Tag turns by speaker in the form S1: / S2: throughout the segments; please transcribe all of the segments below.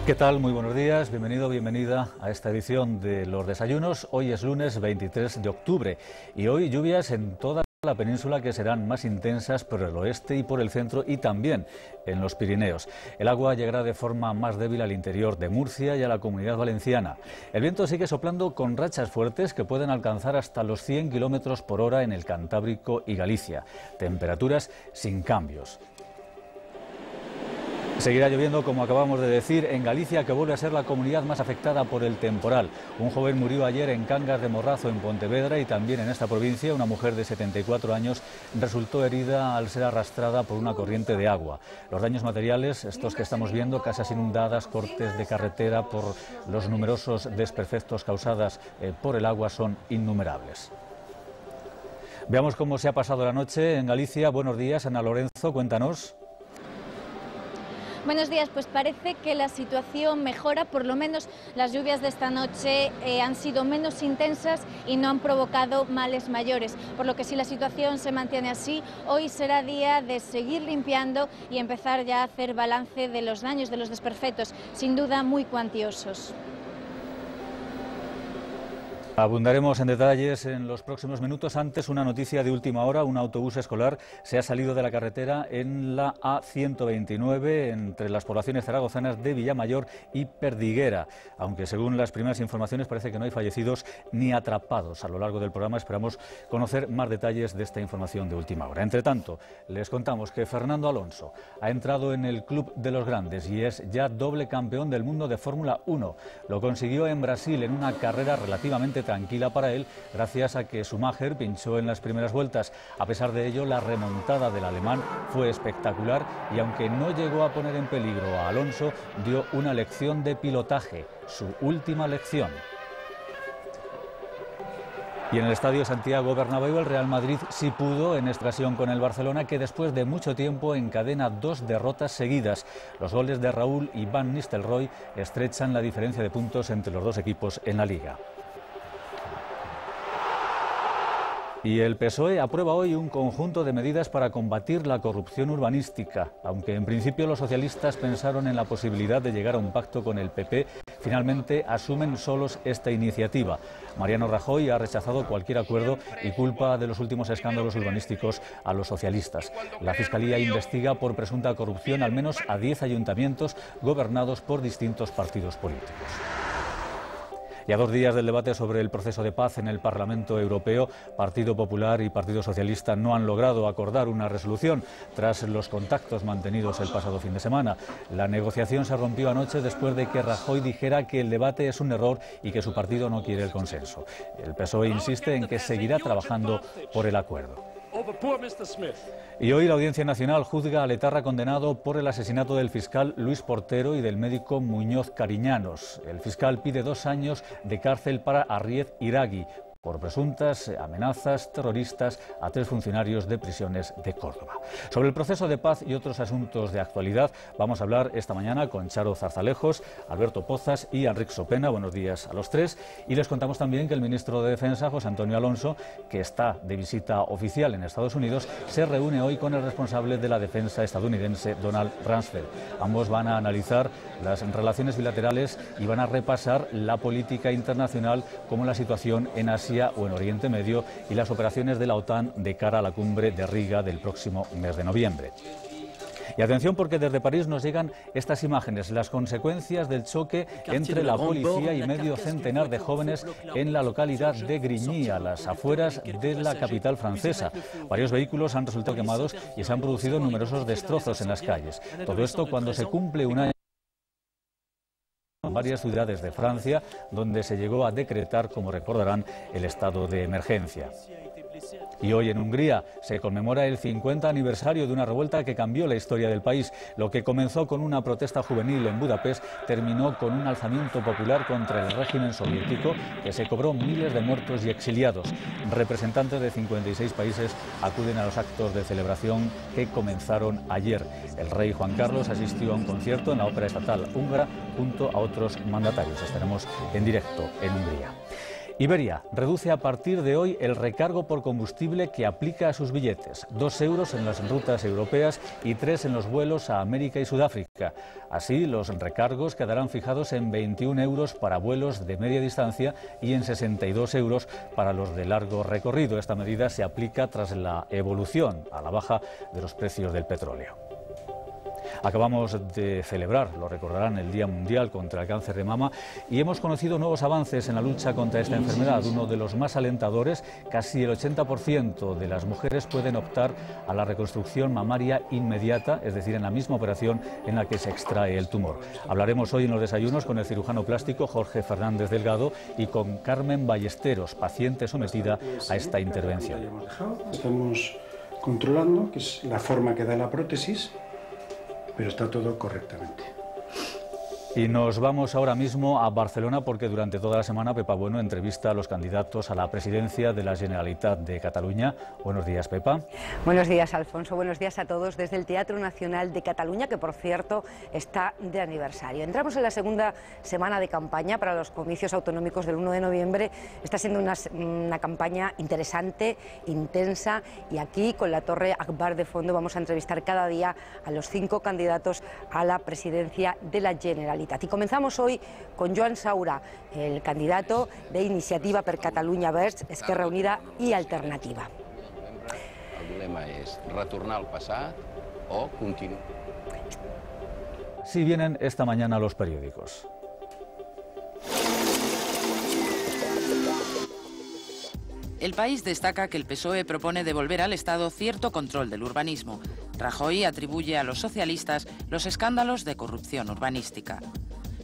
S1: ¿Qué tal? Muy buenos días, bienvenido, bienvenida a esta edición de Los Desayunos. Hoy es lunes 23 de octubre y hoy lluvias en toda la península que serán más intensas por el oeste y por el centro y también en los Pirineos. El agua llegará de forma más débil al interior de Murcia y a la Comunidad Valenciana. El viento sigue soplando con rachas fuertes que pueden alcanzar hasta los 100 km por hora en el Cantábrico y Galicia. Temperaturas sin cambios. Seguirá lloviendo, como acabamos de decir, en Galicia, que vuelve a ser la comunidad más afectada por el temporal. Un joven murió ayer en Cangas de Morrazo, en Pontevedra, y también en esta provincia una mujer de 74 años resultó herida al ser arrastrada por una corriente de agua. Los daños materiales, estos que estamos viendo, casas inundadas, cortes de carretera por los numerosos desperfectos causados por el agua, son innumerables. Veamos cómo se ha pasado la noche en Galicia. Buenos días, Ana Lorenzo, cuéntanos.
S2: Buenos días, pues parece que la situación mejora, por lo menos las lluvias de esta noche han sido menos intensas y no han provocado males mayores, por lo que si la situación se mantiene así, hoy será día de seguir limpiando y empezar ya a hacer balance de los daños, de los desperfectos, sin duda muy cuantiosos.
S1: Abundaremos en detalles en los próximos minutos. Antes, una noticia de última hora. Un autobús escolar se ha salido de la carretera en la A129 entre las poblaciones zaragozanas de Villamayor y Perdiguera, aunque según las primeras informaciones parece que no hay fallecidos ni atrapados. A lo largo del programa esperamos conocer más detalles de esta información de última hora. Entre tanto, les contamos que Fernando Alonso ha entrado en el Club de los Grandes y es ya doble campeón del mundo de Fórmula 1. Lo consiguió en Brasil en una carrera relativamente tranquila para él, gracias a que Schumacher pinchó en las primeras vueltas. A pesar de ello, la remontada del alemán fue espectacular y aunque no llegó a poner en peligro a Alonso, dio una lección de pilotaje, su última lección. Y en el Estadio Santiago Bernabéu el Real Madrid sí pudo en esta ocasión con el Barcelona, que después de mucho tiempo encadena 2 derrotas seguidas. Los goles de Raúl y Van Nistelrooy estrechan la diferencia de puntos entre los dos equipos en la Liga. Y el PSOE aprueba hoy un conjunto de medidas para combatir la corrupción urbanística. Aunque en principio los socialistas pensaron en la posibilidad de llegar a un pacto con el PP, finalmente asumen solos esta iniciativa. Mariano Rajoy ha rechazado cualquier acuerdo y culpa de los últimos escándalos urbanísticos a los socialistas. La Fiscalía investiga por presunta corrupción al menos a 10 ayuntamientos gobernados por distintos partidos políticos. Y a 2 días del debate sobre el proceso de paz en el Parlamento Europeo, Partido Popular y Partido Socialista no han logrado acordar una resolución tras los contactos mantenidos el pasado fin de semana. La negociación se rompió anoche después de que Rajoy dijera que el debate es un error y que su partido no quiere el consenso. El PSOE insiste en que seguirá trabajando por el acuerdo. Y hoy la Audiencia Nacional juzga a Letarra condenado por el asesinato del fiscal Luis Portero y del médico Muñoz Cariñanos. El fiscal pide 2 años de cárcel para Arriez Iragui por presuntas amenazas terroristas a 3 funcionarios de prisiones de Córdoba. Sobre el proceso de paz y otros asuntos de actualidad vamos a hablar esta mañana con Charo Zarzalejos, Alberto Pozas y Enrique Sopena. Buenos días a los 3. Y les contamos también que el ministro de Defensa, José Antonio Alonso, que está de visita oficial en Estados Unidos, se reúne hoy con el responsable de la defensa estadounidense, Donald Rumsfeld. Ambos van a analizar las relaciones bilaterales y van a repasar la política internacional, como la situación en Asia o en Oriente Medio y las operaciones de la OTAN de cara a la cumbre de Riga del próximo mes de noviembre. Y atención, porque desde París nos llegan estas imágenes, las consecuencias del choque entre la policía y medio centenar de jóvenes en la localidad de Grigny, a las afueras de la capital francesa. Varios vehículos han resultado quemados y se han producido numerosos destrozos en las calles. Todo esto cuando se cumple un año en varias ciudades de Francia, donde se llegó a decretar, como recordarán, el estado de emergencia. Y hoy en Hungría se conmemora el 50 aniversario de una revuelta que cambió la historia del país. Lo que comenzó con una protesta juvenil en Budapest terminó con un alzamiento popular contra el régimen soviético que se cobró miles de muertos y exiliados. Representantes de 56 países acuden a los actos de celebración que comenzaron ayer. El rey Juan Carlos asistió a un concierto en la Ópera Estatal húngara junto a otros mandatarios. Estaremos en directo en Hungría. Iberia reduce a partir de hoy el recargo por combustible que aplica a sus billetes. 2 euros en las rutas europeas y 3 en los vuelos a América y Sudáfrica. Así, los recargos quedarán fijados en 21 euros para vuelos de media distancia y en 62 euros para los de largo recorrido. Esta medida se aplica tras la evolución a la baja de los precios del petróleo. Acabamos de celebrar, lo recordarán, el Día Mundial contra el Cáncer de Mama y hemos conocido nuevos avances en la lucha contra esta enfermedad. Uno de los más alentadores, casi el 80% de las mujeres pueden optar a la reconstrucción mamaria inmediata, es decir, en la misma operación en la que se extrae el tumor. Hablaremos hoy en los desayunos con el cirujano plástico Jorge Fernández Delgado y con Carmen Ballesteros, paciente sometida a esta intervención.
S3: Estamos controlando, que es la forma que da la prótesis, pero está todo correctamente.
S1: Y nos vamos ahora mismo a Barcelona porque durante toda la semana Pepa Bueno entrevista a los candidatos a la presidencia de la Generalitat de Cataluña. Buenos días, Pepa.
S4: Buenos días, Alfonso. Buenos días a todos desde el Teatro Nacional de Cataluña, que por cierto está de aniversario. Entramos en la segunda semana de campaña para los comicios autonómicos del 1 de noviembre. Está siendo una campaña interesante, intensa, y aquí con la Torre Akbar de fondo vamos a entrevistar cada día a los 5 candidatos a la presidencia de la Generalitat. Y comenzamos hoy con Joan Saura, el candidato de Iniciativa per Catalunya Verds, Esquerra Unida y Alternativa.
S5: El dilema es retornar al passat o continuar.
S1: Sí vienen esta mañana los periódicos.
S6: El País destaca que el PSOE propone devolver al Estado cierto control del urbanismo. Rajoy atribuye a los socialistas los escándalos de corrupción urbanística.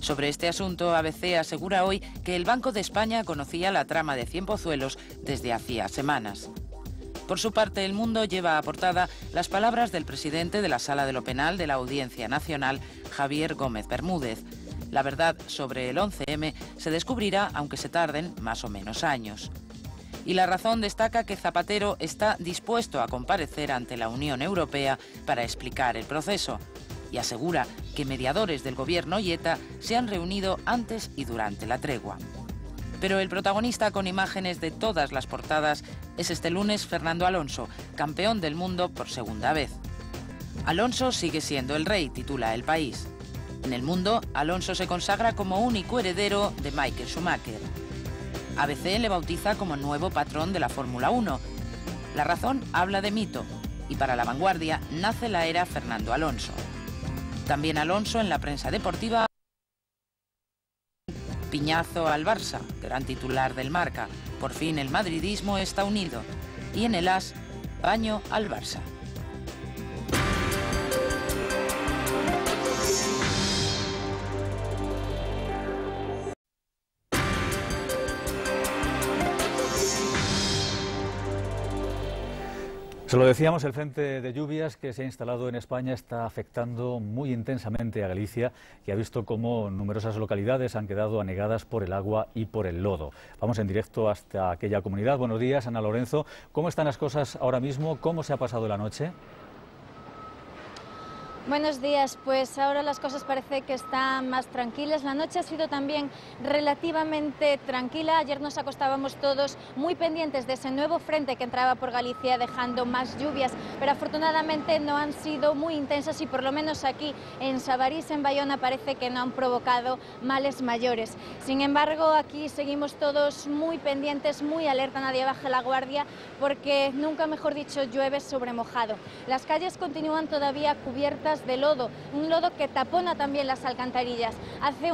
S6: Sobre este asunto, ABC asegura hoy que el Banco de España conocía la trama de Cienpozuelos desde hacía semanas. Por su parte, El Mundo lleva a portada las palabras del presidente de la Sala de lo Penal de la Audiencia Nacional, Javier Gómez Bermúdez. La verdad sobre el 11M se descubrirá, aunque se tarden más o menos años. Y La Razón destaca que Zapatero está dispuesto a comparecer ante la Unión Europea para explicar el proceso y asegura que mediadores del gobierno y ETA se han reunido antes y durante la tregua. Pero el protagonista con imágenes de todas las portadas es este lunes Fernando Alonso, campeón del mundo por segunda vez. Alonso sigue siendo el rey, titula El País. En El Mundo, Alonso se consagra como único heredero de Michael Schumacher. ABC le bautiza como nuevo patrón de la Fórmula 1. La Razón habla de mito y para La Vanguardia nace la era Fernando Alonso. También Alonso en la prensa deportiva. Piñazo al Barça, gran titular del Marca. Por fin el madridismo está unido. Y en el AS, baño al Barça.
S1: Se lo decíamos, el frente de lluvias que se ha instalado en España está afectando muy intensamente a Galicia, que ha visto cómo numerosas localidades han quedado anegadas por el agua y por el lodo. Vamos en directo hasta aquella comunidad. Buenos días, Ana Lorenzo. ¿Cómo están las cosas ahora mismo? ¿Cómo se ha pasado la noche?
S2: Buenos días, pues ahora las cosas parece que están más tranquilas. La noche ha sido también relativamente tranquila. Ayer nos acostábamos todos muy pendientes de ese nuevo frente que entraba por Galicia dejando más lluvias, pero afortunadamente no han sido muy intensas y por lo menos aquí en Sabarís, en Bayona, parece que no han provocado males mayores. Sin embargo, aquí seguimos todos muy pendientes, muy alerta, nadie baje la guardia porque nunca mejor dicho llueve sobre mojado. Las calles continúan todavía cubiertas de lodo, un lodo que tapona también las alcantarillas. Hace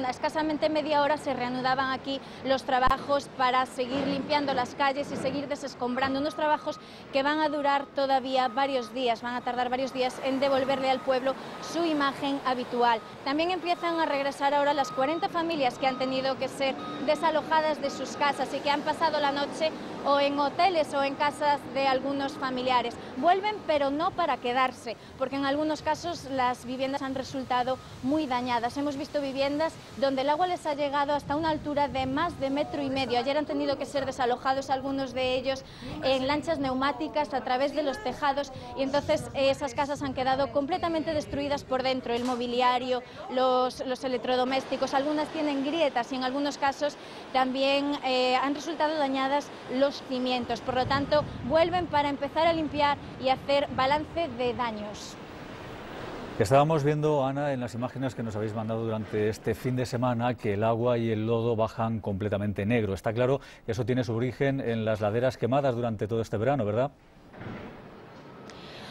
S2: escasamente media hora se reanudaban aquí los trabajos para seguir limpiando las calles y seguir desescombrando, unos trabajos que van a durar todavía varios días, van a tardar varios días en devolverle al pueblo su imagen habitual. También empiezan a regresar ahora las 40 familias que han tenido que ser desalojadas de sus casas y que han pasado la noche o en hoteles o en casas de algunos familiares. Vuelven, pero no para quedarse, porque en algunos casos las viviendas han resultado muy dañadas. Hemos visto viviendas donde el agua les ha llegado hasta una altura de más de 1,5 metros. Ayer han tenido que ser desalojados algunos de ellos en lanchas neumáticas a través de los tejados, y entonces esas casas han quedado completamente destruidas por dentro, el mobiliario, los electrodomésticos, algunas tienen grietas y en algunos casos también han resultado dañadas los cimientos. Por lo tanto, vuelven para empezar a limpiar y hacer balance de daños.
S1: Estábamos viendo, Ana, en las imágenes que nos habéis mandado durante este fin de semana, que el agua y el lodo bajan completamente negro. Está claro que eso tiene su origen en las laderas quemadas durante todo este verano, ¿verdad?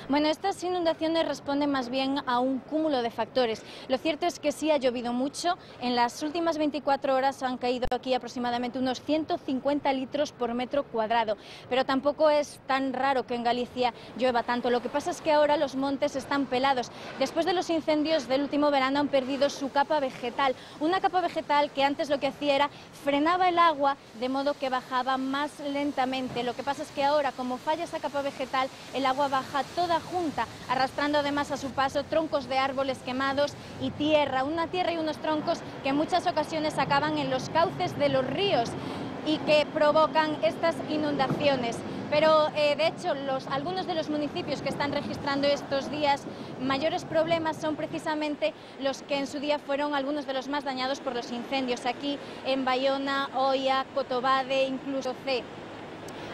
S2: Bueno, estas inundaciones responden más bien a un cúmulo de factores. Lo cierto es que sí ha llovido mucho. En las últimas 24 horas han caído aquí aproximadamente unos 150 litros por metro cuadrado. Pero tampoco es tan raro que en Galicia llueva tanto. Lo que pasa es que ahora los montes están pelados. Después de los incendios del último verano han perdido su capa vegetal. Una capa vegetal que antes lo que hacía era frenaba el agua de modo que bajaba más lentamente. Lo que pasa es que ahora, como falla esa capa vegetal, el agua baja toda junta, arrastrando además a su paso troncos de árboles quemados y tierra, una tierra y unos troncos que en muchas ocasiones acaban en los cauces de los ríos y que provocan estas inundaciones. Pero de hecho algunos de los municipios que están registrando estos días mayores problemas son precisamente los que en su día fueron algunos de los más dañados por los incendios, aquí en Bayona, Oia, Cotobade, incluso Cee.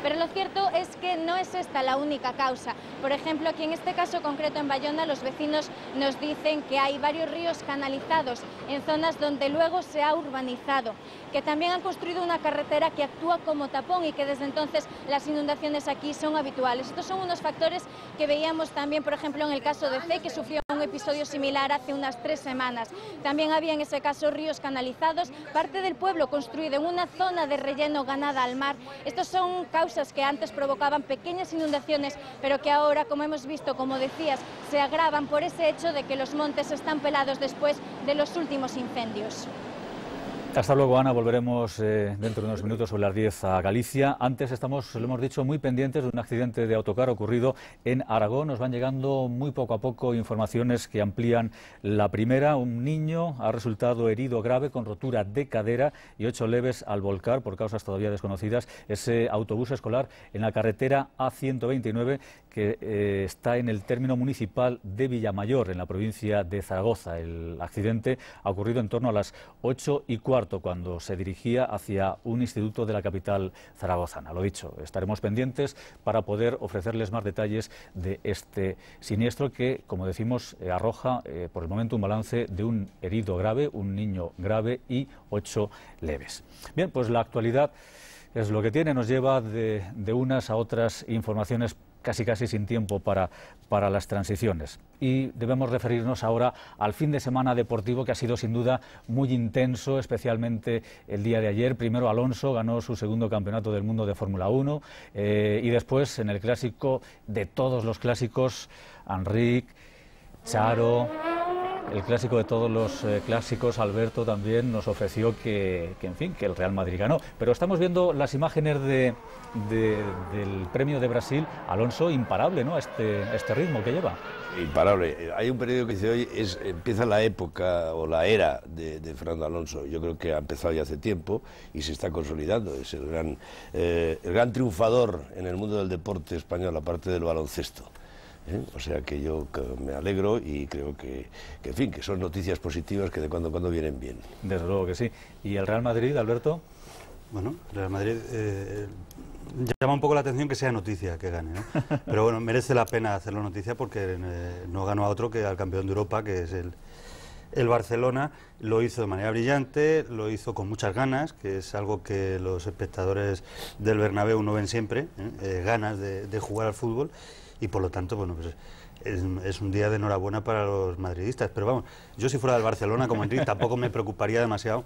S2: Pero lo cierto es que no es esta la única causa. Por ejemplo, aquí en este caso concreto en Bayona, los vecinos nos dicen que hay varios ríos canalizados en zonas donde luego se ha urbanizado, que también han construido una carretera que actúa como tapón y que desde entonces las inundaciones aquí son habituales. Estos son unos factores que veíamos también, por ejemplo, en el caso de Cee, que sufrió un episodio similar hace unas 3 semanas. También había en ese caso ríos canalizados, parte del pueblo construido en una zona de relleno ganada al mar. Estos son causas que antes provocaban pequeñas inundaciones, pero que ahora, como hemos visto, como decías, se agravan por ese hecho de que los montes están pelados después de los últimos incendios.
S1: Hasta luego, Ana. Volveremos dentro de unos minutos sobre las 10 a Galicia. Antes estamos, lo hemos dicho, muy pendientes de un accidente de autocar ocurrido en Aragón. Nos van llegando muy poco a poco informaciones que amplían la primera. Un niño ha resultado herido grave con rotura de cadera y 8 leves al volcar por causas todavía desconocidas ese autobús escolar en la carretera A129 que está en el término municipal de Villamayor, en la provincia de Zaragoza. El accidente ha ocurrido en torno a las 8:15. Cuando se dirigía hacia un instituto de la capital zaragozana. Lo dicho, estaremos pendientes para poder ofrecerles más detalles de este siniestro que, como decimos, arroja por el momento un balance de un herido grave, un niño grave y 8 leves. Bien, pues la actualidad es lo que tiene, nos lleva de unas a otras informaciones casi sin tiempo para las transiciones. Y debemos referirnos ahora al fin de semana deportivo que ha sido sin duda muy intenso, especialmente el día de ayer. Primero Alonso ganó su segundo campeonato del mundo de Fórmula 1 y después en el clásico de todos los clásicos, Enric, Charo, el clásico de todos los clásicos, Alberto también nos ofreció que el Real Madrid ganó. Pero estamos viendo las imágenes del premio de Brasil. Alonso imparable, ¿no?, a este ritmo que lleva.
S7: Imparable. Hay un periódico que dice hoy empieza la época o la era de Fernando Alonso. Yo creo que ha empezado ya hace tiempo y se está consolidando. Es el gran triunfador en el mundo del deporte español, aparte del baloncesto. O sea que yo me alegro y creo que son noticias positivas que de cuando en cuando vienen bien.
S1: Desde luego que sí. ¿Y el Real Madrid, Alberto?
S8: Bueno, el Real Madrid llama un poco la atención que sea noticia que gane, ¿no? Pero bueno, merece la pena hacerlo noticia porque no ganó a otro que al campeón de Europa, que es el Barcelona. Lo hizo de manera brillante, lo hizo con muchas ganas, que es algo que los espectadores del Bernabéu no ven siempre, ganas de jugar al fútbol. Y por lo tanto, bueno, pues es un día de enhorabuena para los madridistas. Pero vamos, yo si fuera del Barcelona como Enric tampoco me preocuparía demasiado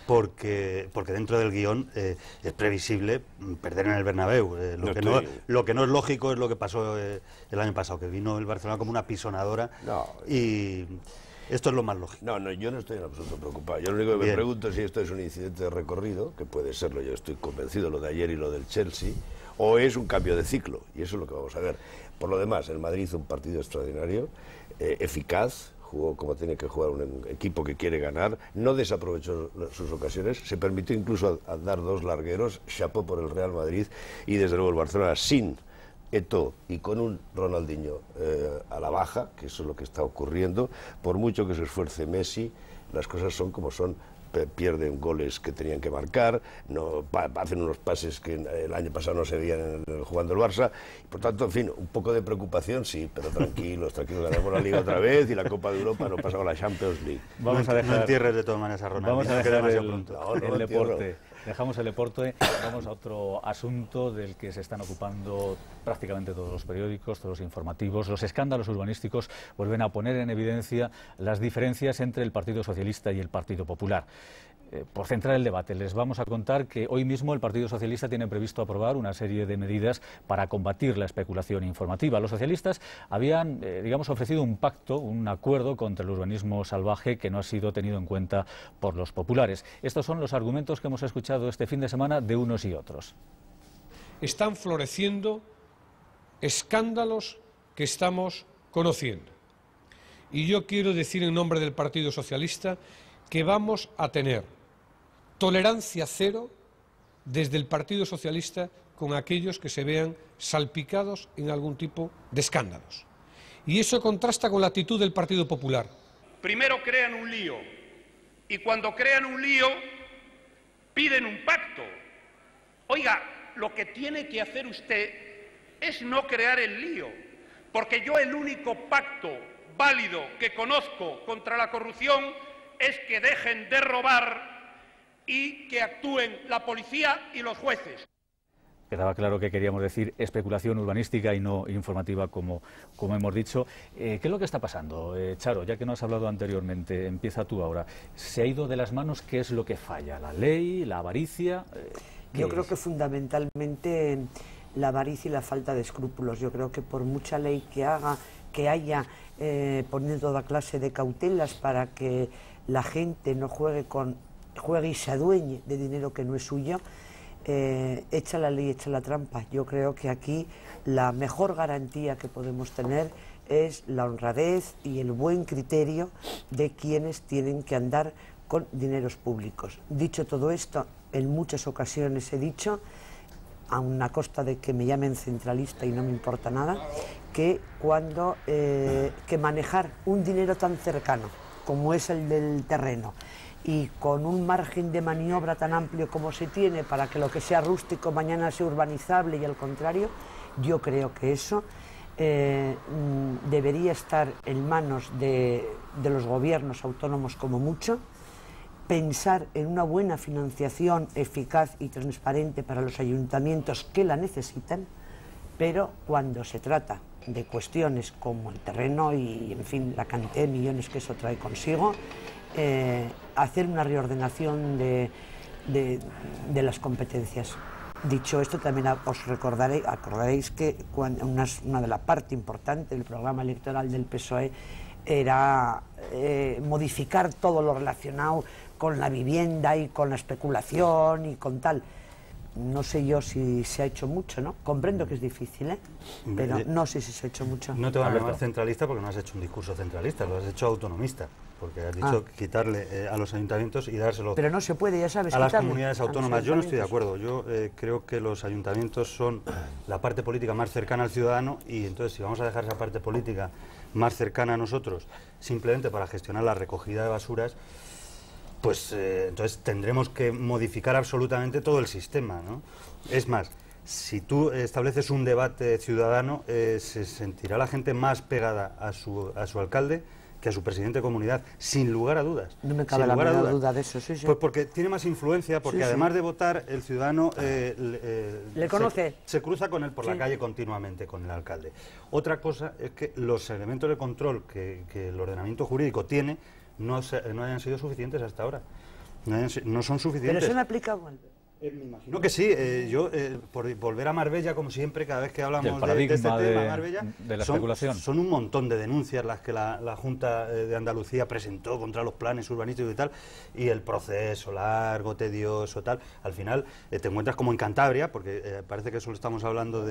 S8: porque dentro del guión es previsible perder en el Bernabéu. Lo que no es lógico es lo que pasó el año pasado, que vino el Barcelona como una pisonadora Esto es lo más lógico.
S7: No, yo no estoy en absoluto preocupado. Yo lo único que me pregunto es si esto es un incidente de recorrido, que puede serlo, yo estoy convencido, lo de ayer y lo del Chelsea, o es un cambio de ciclo, y eso es lo que vamos a ver. Por lo demás, el Madrid hizo un partido extraordinario, eficaz, jugó como tiene que jugar un equipo que quiere ganar, no desaprovechó sus ocasiones, se permitió incluso dar 2 largueros, chapó por el Real Madrid, y desde luego el Barcelona sin Eto'o y con un Ronaldinho a la baja, que eso es lo que está ocurriendo, por mucho que se esfuerce Messi, las cosas son como son. Pierden goles que tenían que marcar, hacen unos pases que el año pasado no se veían jugando el Barça, y por tanto, en fin, un poco de preocupación sí, pero tranquilos, ganamos la Liga otra vez y la Copa de Europa, no pasamos la Champions League.
S1: Vamos a dejar,
S8: no entierres de todas maneras a Ronaldinho.
S1: Vamos a dejar el
S8: pronto.
S1: deporte. Dejamos el deporte, vamos a otro asunto del que se están ocupando prácticamente todos los periódicos, todos los informativos. Los escándalos urbanísticos vuelven a poner en evidencia las diferencias entre el Partido Socialista y el Partido Popular. Por centrar el debate, les vamos a contar que hoy mismo el Partido Socialista tiene previsto aprobar una serie de medidas para combatir la especulación informativa. Los socialistas habían, ofrecido un pacto, un acuerdo contra el urbanismo salvaje que no ha sido tenido en cuenta por los populares. Estos son los argumentos que hemos escuchado este fin de semana de unos y otros.
S9: Están floreciendo escándalos que estamos conociendo. Y yo quiero decir en nombre del Partido Socialista que vamos a tener tolerancia cero desde el Partido Socialista con aquellos que se vean salpicados en algún tipo de escándalos. Y eso contrasta con la actitud del Partido Popular.
S10: Primero crean un lío y cuando crean un lío piden un pacto. Oiga, lo que tiene que hacer usted es no crear el lío, porque yo el único pacto válido que conozco contra la corrupción es que dejen de robar y que actúen la policía y los jueces.
S1: Quedaba claro que queríamos decir especulación urbanística y no informativa, como hemos dicho. ¿Qué es lo que está pasando? Charo, ya que no has hablado anteriormente, empieza tú ahora. ¿Se ha ido de las manos? ¿Qué es lo que falla? ¿La ley? ¿La avaricia?
S11: Yo creo que fundamentalmente la avaricia y la falta de escrúpulos. Yo creo que por mucha ley que haya, poniendo toda clase de cautelas para que la gente no juegue y se adueñe de dinero que no es suyo, echa la ley, echa la trampa. Yo creo que aquí la mejor garantía que podemos tener es la honradez y el buen criterio de quienes tienen que andar con dineros públicos. Dicho todo esto, en muchas ocasiones he dicho, a una costa de que me llamen centralista y no me importa nada, que que manejar un dinero tan cercano como es el del terreno y con un margen de maniobra tan amplio como se tiene para que lo que sea rústico mañana sea urbanizable y al contrario, yo creo que eso debería estar en manos de los gobiernos autónomos como mucho, pensar en una buena financiación eficaz y transparente para los ayuntamientos que la necesitan, pero cuando se trata de cuestiones como el terreno y, en fin, la cantidad de millones que eso trae consigo, hacer una reordenación de las competencias. Dicho esto, también os acordaréis que una de la parte importante del programa electoral del PSOE era modificar todo lo relacionado con la vivienda y con la especulación y con tal. No sé yo si se ha hecho mucho, ¿no? Comprendo que es difícil, pero no sé si se ha hecho mucho.
S8: No te van a llamar centralista porque no has hecho un discurso centralista, lo has hecho autonomista, porque has dicho quitarle a los ayuntamientos y dárselo
S11: pero no se puede, ya sabes,
S8: a las comunidades autónomas. Yo no estoy de acuerdo. Yo creo que los ayuntamientos son la parte política más cercana al ciudadano y entonces si vamos a dejar esa parte política más cercana a nosotros simplemente para gestionar la recogida de basuras, pues entonces tendremos que modificar absolutamente todo el sistema, ¿no? Es más, si tú estableces un debate ciudadano, se sentirá la gente más pegada a su alcalde que a su presidente de comunidad, sin lugar a dudas.
S11: No me cabe la menor duda de eso, sí, sí.
S8: Pues porque tiene más influencia, porque además de votar, el ciudadano
S11: le conoce.
S8: Se cruza con él por la calle continuamente, con el alcalde. Otra cosa es que los elementos de control que el ordenamiento jurídico tiene no hayan sido suficientes hasta ahora. No son suficientes.
S11: Pero se me aplica
S8: Me imagino que sí. Yo, por volver a Marbella, como siempre, cada vez que hablamos
S1: de este
S8: tema de Marbella,
S1: de la especulación.
S8: Son un montón de denuncias las que la Junta de Andalucía presentó contra los planes urbanísticos y tal, y el proceso largo, tedioso, tal. Al final te encuentras como en Cantabria, porque parece que solo estamos hablando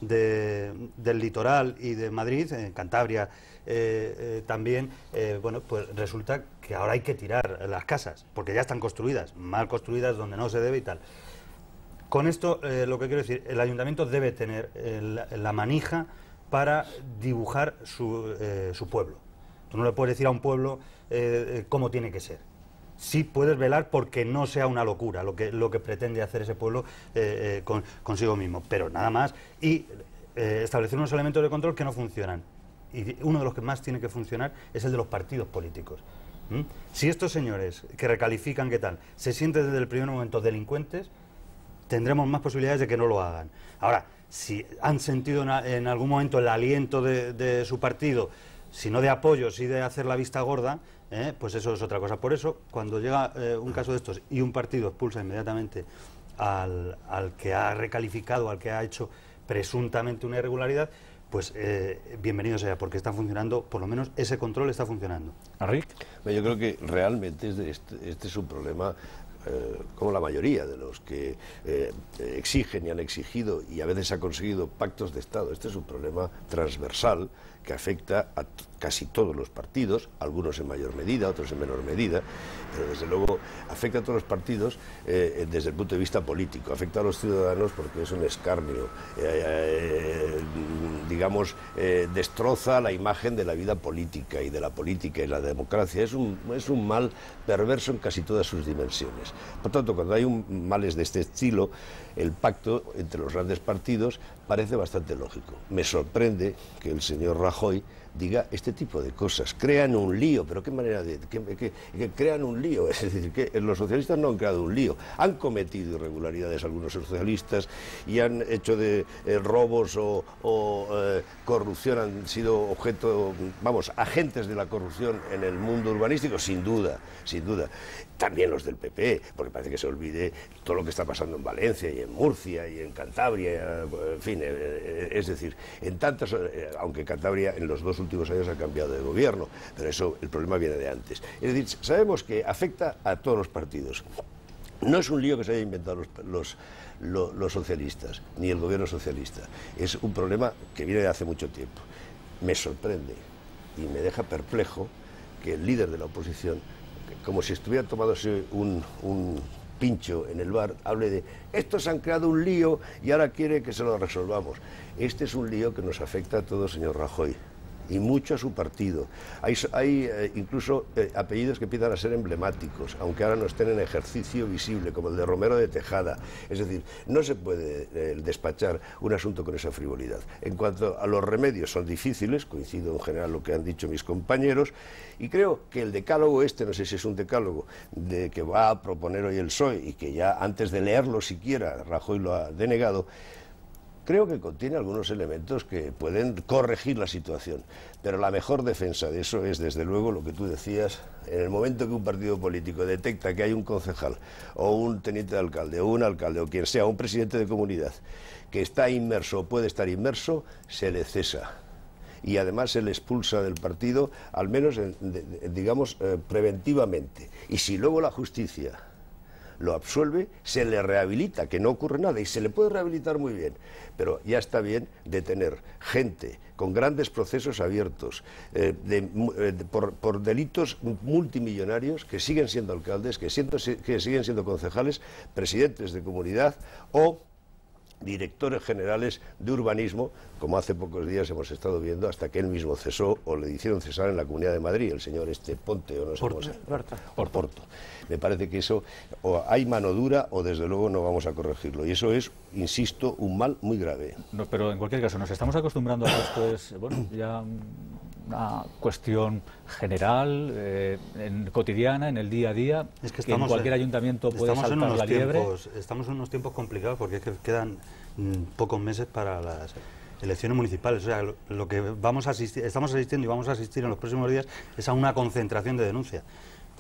S8: del litoral y de Madrid. En Cantabria también, bueno, pues resulta que ahora hay que tirar las casas, porque ya están construidas, mal construidas, donde no se debe y tal. Con esto, lo que quiero decir, el ayuntamiento debe tener la manija para dibujar su pueblo. Tú no le puedes decir a un pueblo cómo tiene que ser. Sí puedes velar porque no sea una locura lo que pretende hacer ese pueblo consigo mismo, pero nada más. Y establecer unos elementos de control que no funcionan. Y uno de los que más tiene que funcionar es el de los partidos políticos. Si estos señores que recalifican, ¿qué tal?, se sienten desde el primer momento delincuentes, tendremos más posibilidades de que no lo hagan. Ahora, si han sentido en algún momento el aliento de su partido, si no de apoyo, sí de hacer la vista gorda, pues eso es otra cosa. Por eso, cuando llega un caso de estos y un partido expulsa inmediatamente al que ha recalificado, al que ha hecho presuntamente una irregularidad, pues bienvenido sea, porque está funcionando, por lo menos ese control está funcionando.
S1: ¿Rick?
S7: Yo creo que realmente este es un problema, como la mayoría de los que exigen y han exigido y a veces ha conseguido pactos de Estado. Este es un problema transversal que afecta a casi todos los partidos, algunos en mayor medida, otros en menor medida, pero desde luego afecta a todos los partidos desde el punto de vista político, afecta a los ciudadanos porque es un escarnio, digamos, destroza la imagen de la vida política y de la política y la democracia. Es un mal perverso en casi todas sus dimensiones. Por tanto, cuando hay males de este estilo, el pacto entre los grandes partidos parece bastante lógico. Me sorprende que el señor Rajoy diga este tipo de cosas. Crean un lío, pero qué manera de... que crean un lío, es decir, que los socialistas no han creado un lío, han cometido irregularidades algunos socialistas y han hecho de robos o corrupción, han sido objeto, vamos, agentes de la corrupción en el mundo urbanístico, sin duda, sin duda. También los del PP, porque parece que se olvide todo lo que está pasando en Valencia y en Murcia y en Cantabria, en fin, es decir, en tantas, aunque Cantabria en los 2 últimos años ha cambiado de gobierno, pero eso, el problema viene de antes. Es decir, sabemos que afecta a todos los partidos. No es un lío que se haya inventado los socialistas, ni el gobierno socialista. Es un problema que viene de hace mucho tiempo. Me sorprende y me deja perplejo que el líder de la oposición, como si estuviera tomándose un pincho en el bar, hable de estos han creado un lío y ahora quiere que se lo resolvamos. Este es un lío que nos afecta a todos, señor Rajoy, y mucho a su partido. Hay incluso apellidos que empiezan a ser emblemáticos, aunque ahora no estén en ejercicio visible, como el de Romero de Tejada. Es decir, no se puede despachar un asunto con esa frivolidad. En cuanto a los remedios, son difíciles, coincido en general lo que han dicho mis compañeros, y creo que el decálogo no sé si es un decálogo que va a proponer hoy el PSOE, y que ya antes de leerlo siquiera Rajoy lo ha denegado, creo que contiene algunos elementos que pueden corregir la situación, pero la mejor defensa de eso es, desde luego, lo que tú decías. En el momento que un partido político detecta que hay un concejal o un teniente de alcalde o un alcalde o quien sea, un presidente de comunidad, que está inmerso o puede estar inmerso, se le cesa. Y además se le expulsa del partido, al menos, digamos, preventivamente. Y si luego la justicia lo absuelve, se le rehabilita, que no ocurre nada, y se le puede rehabilitar muy bien, pero ya está bien de tener gente con grandes procesos abiertos por delitos multimillonarios, que siguen siendo alcaldes, que siguen siendo concejales, presidentes de comunidad o directores generales de urbanismo, como hace pocos días hemos estado viendo, hasta que él mismo cesó o le hicieron cesar en la Comunidad de Madrid, el señor Ponte, o no sé cómo se llama, por Porto. Me parece que eso, o hay mano dura o desde luego no vamos a corregirlo, y eso es, insisto, un mal muy grave.
S1: No, pero en cualquier caso, nos estamos acostumbrando a que esto es, bueno, ya una cuestión general, cotidiana, en el día a día,
S8: es que
S1: en cualquier ayuntamiento puede saltar la liebre.
S8: Estamos en unos tiempos complicados porque es que quedan pocos meses para las elecciones municipales. O sea, lo que estamos asistiendo y vamos a asistir en los próximos días es a una concentración de denuncias.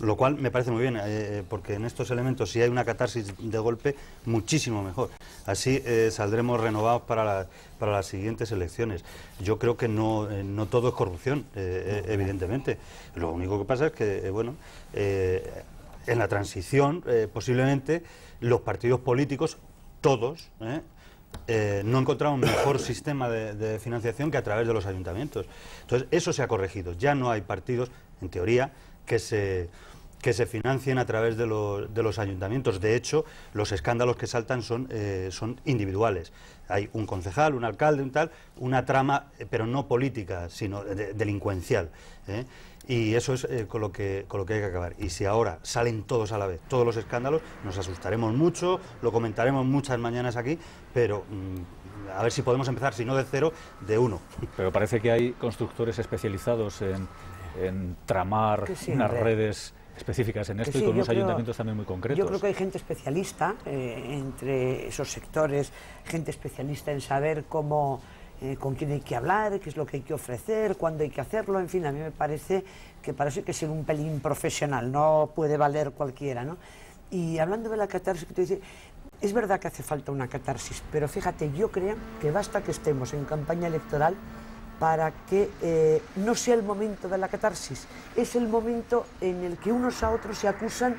S8: Lo cual me parece muy bien, porque en estos elementos, si hay una catarsis de golpe, muchísimo mejor. Así saldremos renovados para las siguientes elecciones. Yo creo que no todo es corrupción, evidentemente. Lo único que pasa es que, bueno, en la transición, posiblemente, los partidos políticos, todos, no encontramos un mejor sistema de financiación que a través de los ayuntamientos. Entonces, eso se ha corregido. Ya no hay partidos, en teoría, que se financien a través de los ayuntamientos. De hecho, los escándalos que saltan son individuales. Hay un concejal, un alcalde, una trama, pero no política, sino delincuencial. Y eso es con lo que hay que acabar. Y si ahora salen todos a la vez, todos los escándalos, nos asustaremos mucho, lo comentaremos muchas mañanas aquí, pero a ver si podemos empezar, si no de cero, de uno.
S1: Pero parece que hay constructores especializados en tramar unas redes específicas en esto y con unos ayuntamientos también muy concretos.
S11: Yo creo que hay gente especialista entre esos sectores, gente especialista en saber cómo, con quién hay que hablar, qué es lo que hay que ofrecer, cuándo hay que hacerlo, en fin, a mí me parece que para eso hay que ser un pelín profesional, no puede valer cualquiera, ¿no? Y hablando de la catarsis, que te dice, es verdad que hace falta una catarsis, pero fíjate, yo creo que basta que estemos en campaña electoral para que no sea el momento de la catarsis, es el momento en el que unos a otros se acusan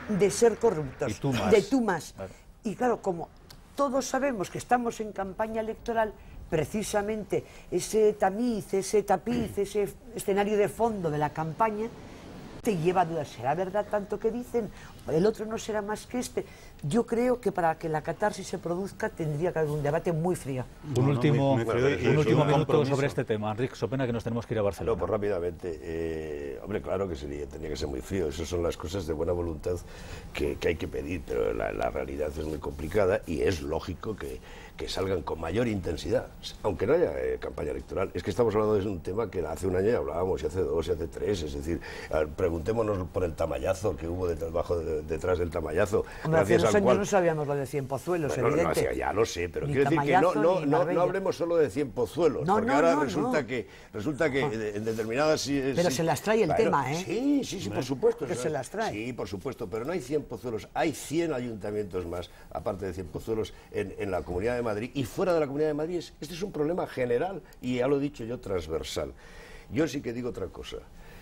S11: de ser corruptos, de tú más. Claro. Y claro, como todos sabemos que estamos en campaña electoral, precisamente ese tamiz, ese tapiz, ese escenario de fondo de la campaña te lleva a dudar, ¿será verdad tanto que dicen? ¿El otro no será más que este? Yo creo que para que la catarsis se produzca tendría que haber un debate muy frío.
S1: Un último minuto sobre este tema. Enrique, so pena que nos tenemos que ir a Barcelona.
S7: No, pues rápidamente. Hombre, claro que tendría que ser muy frío. Esas son las cosas de buena voluntad que hay que pedir, pero la realidad es muy complicada y es lógico que salgan con mayor intensidad, aunque no haya campaña electoral. Es que estamos hablando de un tema que hace un año ya hablábamos, y hace 2, y hace 3, es decir, preguntémonos por el tamallazo que hubo detrás del tamallazo.
S11: Hombre, hace 2 años no sabíamos lo de 100 Pozuelos, evidente.
S7: No, ya lo sé, pero quiero decir que no hablemos solo de 100 Pozuelos, porque ahora resulta que en determinadas...
S11: Pero se las trae el tema, ¿eh?
S7: Sí, por supuesto.
S11: Que se las trae.
S7: Sí, por supuesto, pero no hay 100 Pozuelos, hay 100 ayuntamientos más, aparte de 100 Pozuelos, en la Comunidad de Madrid, y fuera de la Comunidad de Madrid. Este es un problema general y ya lo he dicho yo, transversal. Yo sí que digo otra cosa.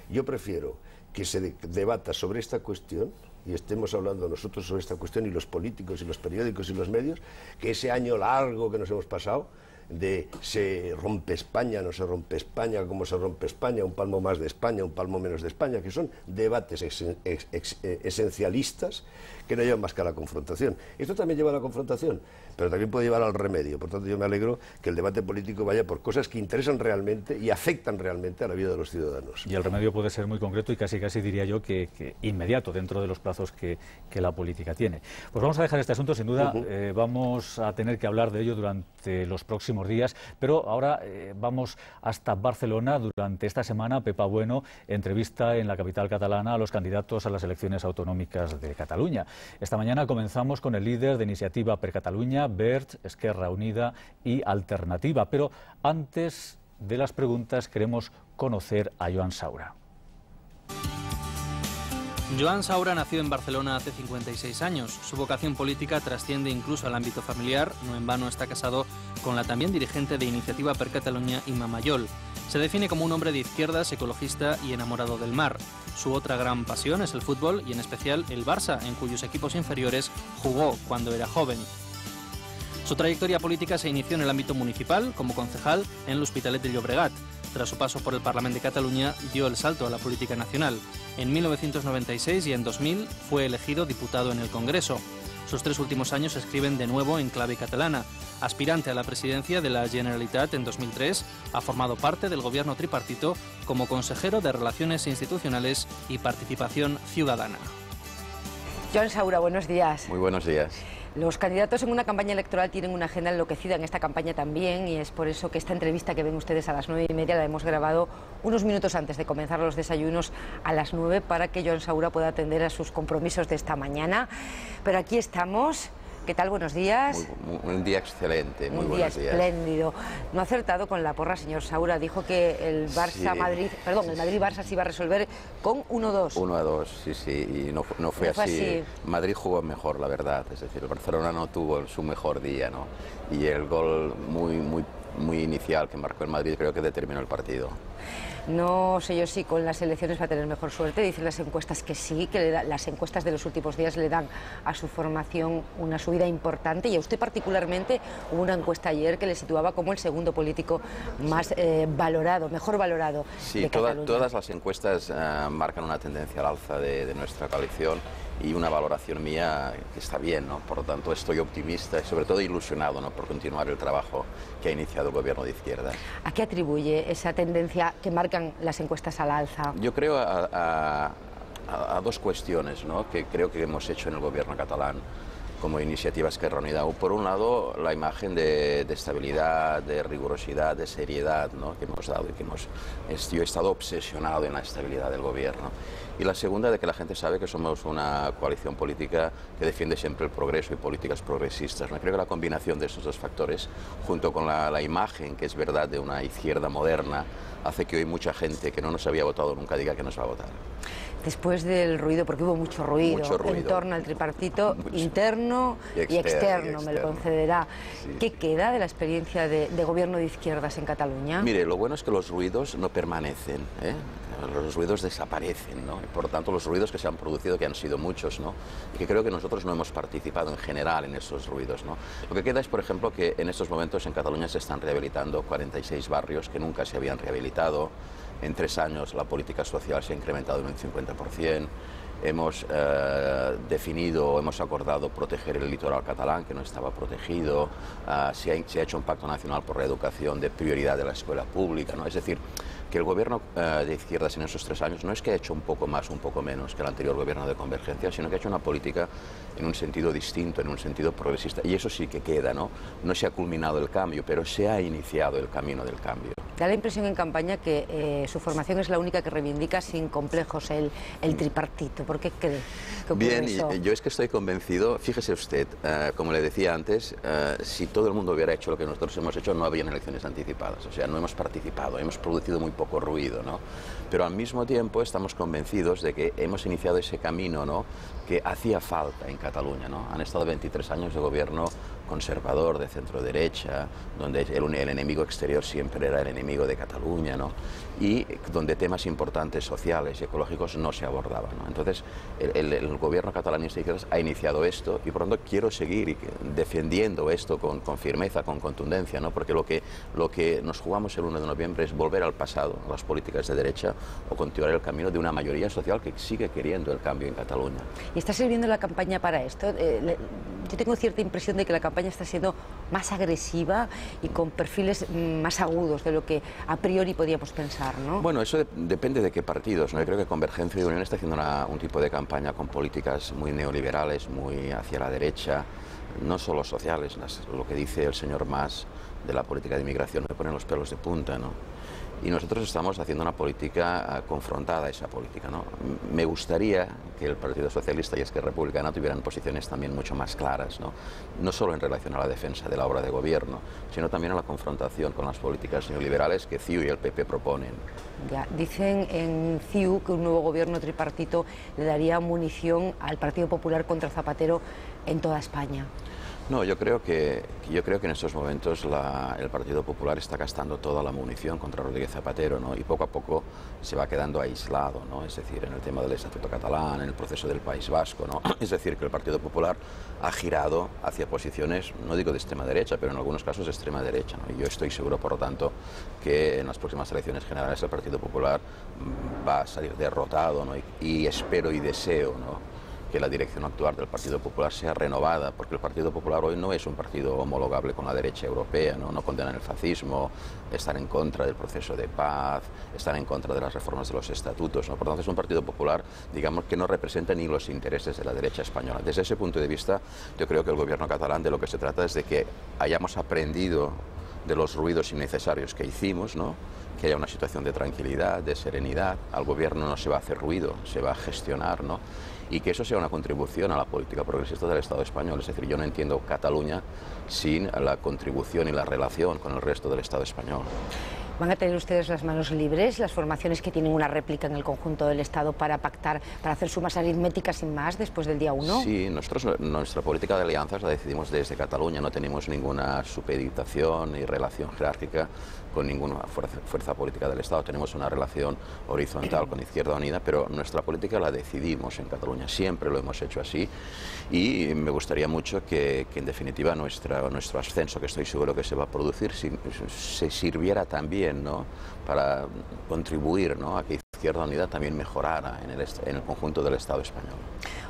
S7: Yo prefiero que se debata sobre esta cuestión y estemos hablando nosotros sobre esta cuestión, y los políticos y los periódicos y los medios, que ese año largo que nos hemos pasado de se rompe España, no se rompe España, cómo se rompe España, un palmo más de España, un palmo menos de España, que son debates esencialistas que no llevan más que a la confrontación. Esto también lleva a la confrontación, pero también puede llevar al remedio. Por tanto, yo me alegro que el debate político vaya por cosas que interesan realmente y afectan realmente a la vida de los ciudadanos.
S1: Y el remedio puede ser muy concreto y casi diría yo que inmediato, dentro de los plazos que la política tiene. Pues vamos a dejar este asunto, sin duda. Vamos a tener que hablar de ello durante los próximos días, pero ahora vamos hasta Barcelona. Durante esta semana, Pepa Bueno entrevista en la capital catalana a los candidatos a las elecciones autonómicas de Cataluña. Esta mañana comenzamos con el líder de Iniciativa per Catalunya, Verds, Esquerra Unida y Alternativa, pero antes de las preguntas queremos conocer a Joan Saura.
S12: Joan Saura nació en Barcelona hace 56 años. Su vocación política trasciende incluso al ámbito familiar. No en vano está casado con la también dirigente de Iniciativa per Catalunya, Imma Mayol. Se define como un hombre de izquierdas, ecologista y enamorado del mar. Su otra gran pasión es el fútbol y en especial el Barça, en cuyos equipos inferiores jugó cuando era joven. Su trayectoria política se inició en el ámbito municipal, como concejal en l'Hospitalet de Llobregat. Tras su paso por el Parlamento de Cataluña, dio el salto a la política nacional. En 1996 y en 2000 fue elegido diputado en el Congreso. Sus 3 últimos años se escriben de nuevo en clave catalana. Aspirante a la presidencia de la Generalitat en 2003, ha formado parte del gobierno tripartito como consejero de Relaciones Institucionales y Participación Ciudadana.
S4: Joan Saura, buenos días.
S5: Muy buenos días.
S4: Los candidatos en una campaña electoral tienen una agenda enloquecida en esta campaña también, y es por eso que esta entrevista que ven ustedes a las 9:30 la hemos grabado unos minutos antes de comenzar los desayunos a las 9 para que Joan Saura pueda atender a sus compromisos de esta mañana. Pero aquí estamos. ¿Qué tal? Buenos días.
S5: Un día excelente, muy buenos días.
S4: Espléndido. No ha acertado con la porra, señor Saura. Dijo que el el Madrid-Barça se iba a resolver con 1-2.
S5: 1-2, sí, y no fue así. Madrid jugó mejor, la verdad. Es decir, el Barcelona no tuvo su mejor día, ¿no? Y el gol muy inicial que marcó el Madrid creo que determinó el partido.
S4: No sé yo si con las elecciones va a tener mejor suerte. Dicen las encuestas que sí, que las encuestas de los últimos días le dan a su formación una subida importante, y a usted particularmente hubo una encuesta ayer que le situaba como el segundo político más mejor valorado de Cataluña.
S5: Todas las encuestas marcan una tendencia al alza de nuestra coalición y una valoración mía que está bien, ¿no? Por lo tanto estoy optimista y sobre todo ilusionado, ¿no?, por continuar el trabajo que ha iniciado el gobierno de izquierda.
S4: ¿A qué atribuye esa tendencia que marcan las encuestas al alza?
S5: Yo creo a dos cuestiones, ¿no?, que creo que hemos hecho en el gobierno catalán como iniciativa Esquerra Unida. Por un lado, la imagen de estabilidad, de rigurosidad, de seriedad, ¿no?, que hemos dado y que yo he estado obsesionado en la estabilidad del gobierno. Y la segunda, de que la gente sabe que somos una coalición política que defiende siempre el progreso y políticas progresistas. Me creo que la combinación de estos dos factores, junto con la imagen, que es verdad, de una izquierda moderna, hace que hoy mucha gente que no nos había votado nunca diga que nos va a votar.
S4: Después del ruido, porque hubo mucho ruido en torno al tripartito interno y externo, me lo concederá. Sí. ¿Qué queda de la experiencia de gobierno de izquierdas en Cataluña?
S5: Mire, lo bueno es que los ruidos no permanecen, ¿eh? Los ruidos desaparecen, ¿no? Y por lo tanto los ruidos que se han producido, que han sido muchos, ¿no?, y que creo que nosotros no hemos participado en general en esos ruidos, ¿no? Lo que queda es, por ejemplo, que en estos momentos en Cataluña se están rehabilitando 46 barrios que nunca se habían rehabilitado. En 3 años la política social se ha incrementado en un 50%. Hemos hemos acordado proteger el litoral catalán, que no estaba protegido. Se ha hecho un pacto nacional por la educación de prioridad de la escuela pública, ¿no? Es decir, que el gobierno de izquierdas en esos 3 años no es que ha hecho un poco más, un poco menos que el anterior gobierno de convergencia, sino que ha hecho una política en un sentido distinto, en un sentido progresista. Y eso sí que queda, ¿no? No se ha culminado el cambio, pero se ha iniciado el camino del cambio.
S4: Da la impresión en campaña que su formación es la única que reivindica sin complejos el tripartito. ¿Por qué cree que ocurre eso?
S5: Bien, yo es que estoy convencido. Fíjese usted, como le decía antes, si todo el mundo hubiera hecho lo que nosotros hemos hecho, no habrían elecciones anticipadas. O sea, no hemos participado, hemos producido muy poco ruido, ¿no? Pero al mismo tiempo estamos convencidos de que hemos iniciado ese camino, ¿no?, que hacía falta en Cataluña, ¿no? Han estado 23 años de gobierno conservador, de centro derecha, donde el enemigo exterior siempre era el enemigo de Cataluña, ¿no?, y donde temas importantes sociales y ecológicos no se abordaban, ¿no? Entonces el gobierno catalán ha iniciado esto, y por lo tanto quiero seguir defendiendo esto con firmeza, con contundencia, ¿no?, porque lo que nos jugamos el 1 de noviembre es volver al pasado, a las políticas de derecha, o continuar el camino de una mayoría social que sigue queriendo el cambio en Cataluña.
S4: ¿Y está sirviendo la campaña para esto? Yo tengo cierta impresión de que la campaña está siendo más agresiva y con perfiles más agudos de lo que a priori podíamos pensar, ¿no?
S5: Bueno, eso depende de qué partidos, ¿no? Yo creo que Convergencia y Unión está haciendo un tipo de campaña con políticas muy neoliberales, muy hacia la derecha, no solo sociales. Lo que dice el señor Mas de la política de inmigración me pone los pelos de punta, ¿no? Y nosotros estamos haciendo una política confrontada a esa política, ¿no? Me gustaría que el Partido Socialista y Esquerra Republicana tuvieran posiciones también mucho más claras, ¿no? No solo en relación a la defensa de la obra de gobierno, sino también a la confrontación con las políticas neoliberales que CiU y el PP proponen.
S4: Ya, dicen en CiU que un nuevo gobierno tripartito le daría munición al Partido Popular contra Zapatero en toda España.
S5: No, yo creo que en estos momentos el Partido Popular está gastando toda la munición contra Rodríguez Zapatero, ¿no? Y poco a poco se va quedando aislado, ¿no? Es decir, en el tema del Estatuto catalán, en el proceso del País Vasco, ¿no? Es decir, que el Partido Popular ha girado hacia posiciones, no digo de extrema derecha, pero en algunos casos de extrema derecha, ¿no? Y yo estoy seguro, por lo tanto, que en las próximas elecciones generales el Partido Popular va a salir derrotado, ¿no? Y espero y deseo, ¿no?, que la dirección actual del Partido Popular sea renovada, porque el Partido Popular hoy no es un partido homologable con la derecha europea, no condenan el fascismo, están en contra del proceso de paz, están en contra de las reformas de los estatutos, ¿no? Por lo tanto, es un Partido Popular, digamos, que no representa ni los intereses de la derecha española. Desde ese punto de vista, yo creo que el gobierno catalán de lo que se trata es de que hayamos aprendido de los ruidos innecesarios que hicimos, ¿no? Que haya una situación de tranquilidad, de serenidad. Al gobierno no se va a hacer ruido, se va a gestionar, ¿no? Y que eso sea una contribución a la política progresista del Estado español. Es decir, yo no entiendo Cataluña sin la contribución y la relación con el resto del Estado español.
S4: ¿Van a tener ustedes las manos libres, las formaciones que tienen una réplica en el conjunto del Estado, para pactar, para hacer sumas aritméticas sin más después del día 1?
S5: Sí, nosotros nuestra política de alianzas la decidimos desde Cataluña, no tenemos ninguna supeditación ni relación jerárquica con ninguna fuerza política del Estado, tenemos una relación horizontal con Izquierda Unida, pero nuestra política la decidimos en Cataluña, siempre lo hemos hecho así, y me gustaría mucho que en definitiva nuestro ascenso, que estoy seguro que se va a producir, se sirviera también, ¿no?, para contribuir, ¿no?, a que Izquierda Unida también mejorara en el conjunto del Estado español.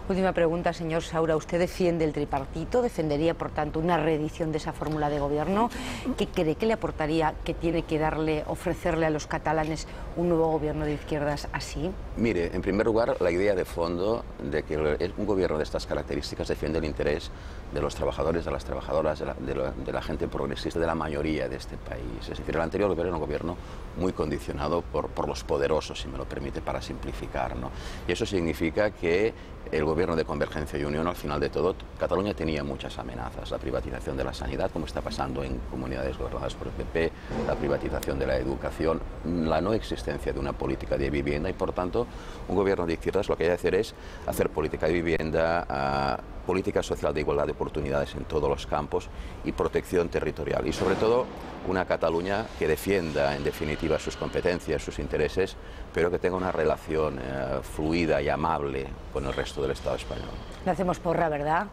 S4: Última pregunta, señor Saura. ¿Usted defiende el tripartito? ¿Defendería, por tanto, una reedición de esa fórmula de gobierno? ¿Qué cree que le aportaría, que tiene que ofrecerle a los catalanes un nuevo gobierno de izquierdas así?
S5: Mire, en primer lugar, la idea de fondo de que un gobierno de estas características defiende el interés de los trabajadores, de las trabajadoras, de la gente progresista, de la mayoría de este país. Es decir, el anterior gobierno era un gobierno muy condicionado por los poderosos, si me lo permite, para simplificar, ¿no? Y eso significa que el gobierno de Convergencia y Unión, al final de todo, Cataluña tenía muchas amenazas. La privatización de la sanidad, como está pasando en comunidades gobernadas por el PP, la privatización de la educación, la no existencia de una política de vivienda, y por tanto un gobierno de izquierdas lo que hay que hacer es hacer política de vivienda, política social de igualdad de oportunidades en todos los campos y protección territorial. Y sobre todo una Cataluña que defienda en definitiva sus competencias, sus intereses, pero que tenga una relación fluida y amable con el resto del Estado español.
S4: Le hacemos porra, ¿verdad?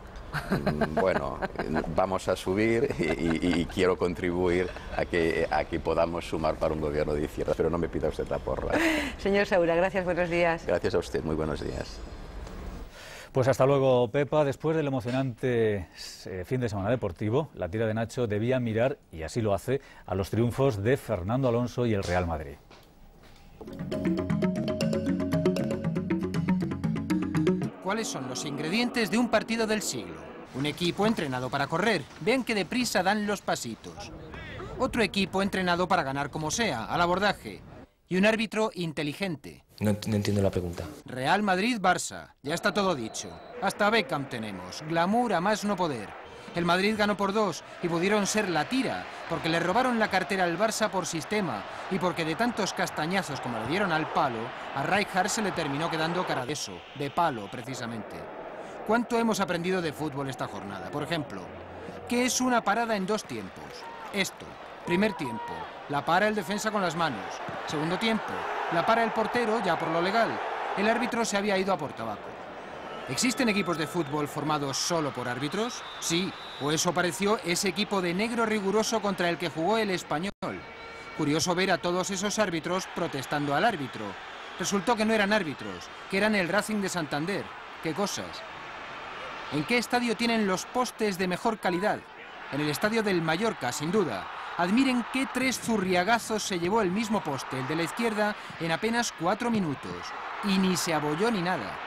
S5: Bueno, vamos a subir y quiero contribuir a que podamos sumar para un gobierno de izquierda, pero no me pida usted la porra.
S4: Señor Saura, gracias, buenos días.
S5: Gracias a usted, muy buenos días.
S1: Pues hasta luego, Pepa. Después del emocionante fin de semana deportivo, la tira de Nacho debía mirar, y así lo hace, a los triunfos de Fernando Alonso y el Real Madrid.
S13: ¿Cuáles son los ingredientes de un partido del siglo? Un equipo entrenado para correr, vean que deprisa dan los pasitos. Otro equipo entrenado para ganar como sea, al abordaje. Y un árbitro inteligente.
S14: No entiendo la pregunta.
S13: Real Madrid-Barça, ya está todo dicho. Hasta Beckham tenemos, glamour a más no poder. El Madrid ganó por 2 y pudieron ser la tira, porque le robaron la cartera al Barça por sistema y porque de tantos castañazos como le dieron al palo, a Rijkaard se le terminó quedando cara de eso, de palo precisamente. ¿Cuánto hemos aprendido de fútbol esta jornada? Por ejemplo, ¿qué es una parada en 2 tiempos? Esto, primer tiempo, la para el defensa con las manos. Segundo tiempo, la para el portero ya por lo legal. El árbitro se había ido a por tabaco. ¿Existen equipos de fútbol formados solo por árbitros? Sí, o eso pareció ese equipo de negro riguroso contra el que jugó el Español. Curioso ver a todos esos árbitros protestando al árbitro. Resultó que no eran árbitros, que eran el Racing de Santander. ¡Qué cosas! ¿En qué estadio tienen los postes de mejor calidad? En el estadio del Mallorca, sin duda. Admiren qué 3 zurriagazos se llevó el mismo poste, el de la izquierda, en apenas 4 minutos. Y ni se abolló ni nada.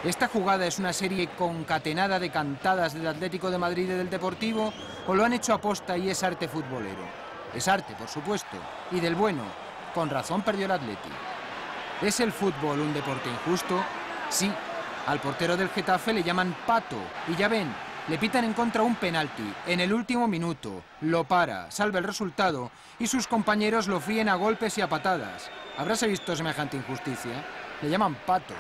S13: ¿Esta jugada es una serie concatenada de cantadas del Atlético de Madrid y del Deportivo, o lo han hecho aposta y es arte futbolero? Es arte, por supuesto, y del bueno. Con razón perdió el Atleti. ¿Es el fútbol un deporte injusto? Sí. Al portero del Getafe le llaman pato, y ya ven, le pitan en contra un penalti, en el último minuto, lo para, salva el resultado, y sus compañeros lo fríen a golpes y a patadas. ¿Habráse visto semejante injusticia? Le llaman pato.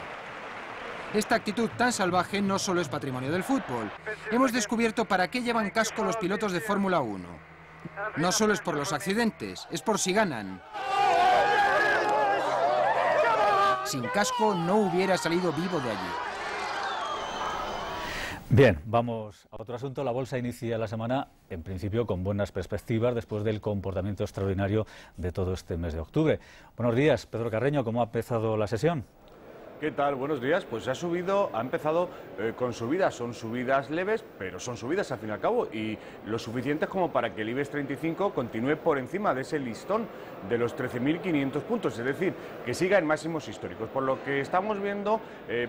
S13: Esta actitud tan salvaje no solo es patrimonio del fútbol. Hemos descubierto para qué llevan casco los pilotos de Fórmula 1. No solo es por los accidentes, es por si ganan. Sin casco no hubiera salido vivo de allí.
S1: Bien, vamos a otro asunto. La bolsa inicia la semana, en principio, con buenas perspectivas después del comportamiento extraordinario de todo este mes de octubre. Buenos días, Pedro Carreño, ¿cómo ha empezado la sesión?
S15: ¿Qué tal? Buenos días. Pues ha empezado con subidas. Son subidas leves, pero son subidas al fin y al cabo, y lo suficientes como para que el IBEX 35 continúe por encima de ese listón de los 13.500 puntos, es decir, que siga en máximos históricos. Por lo que estamos viendo,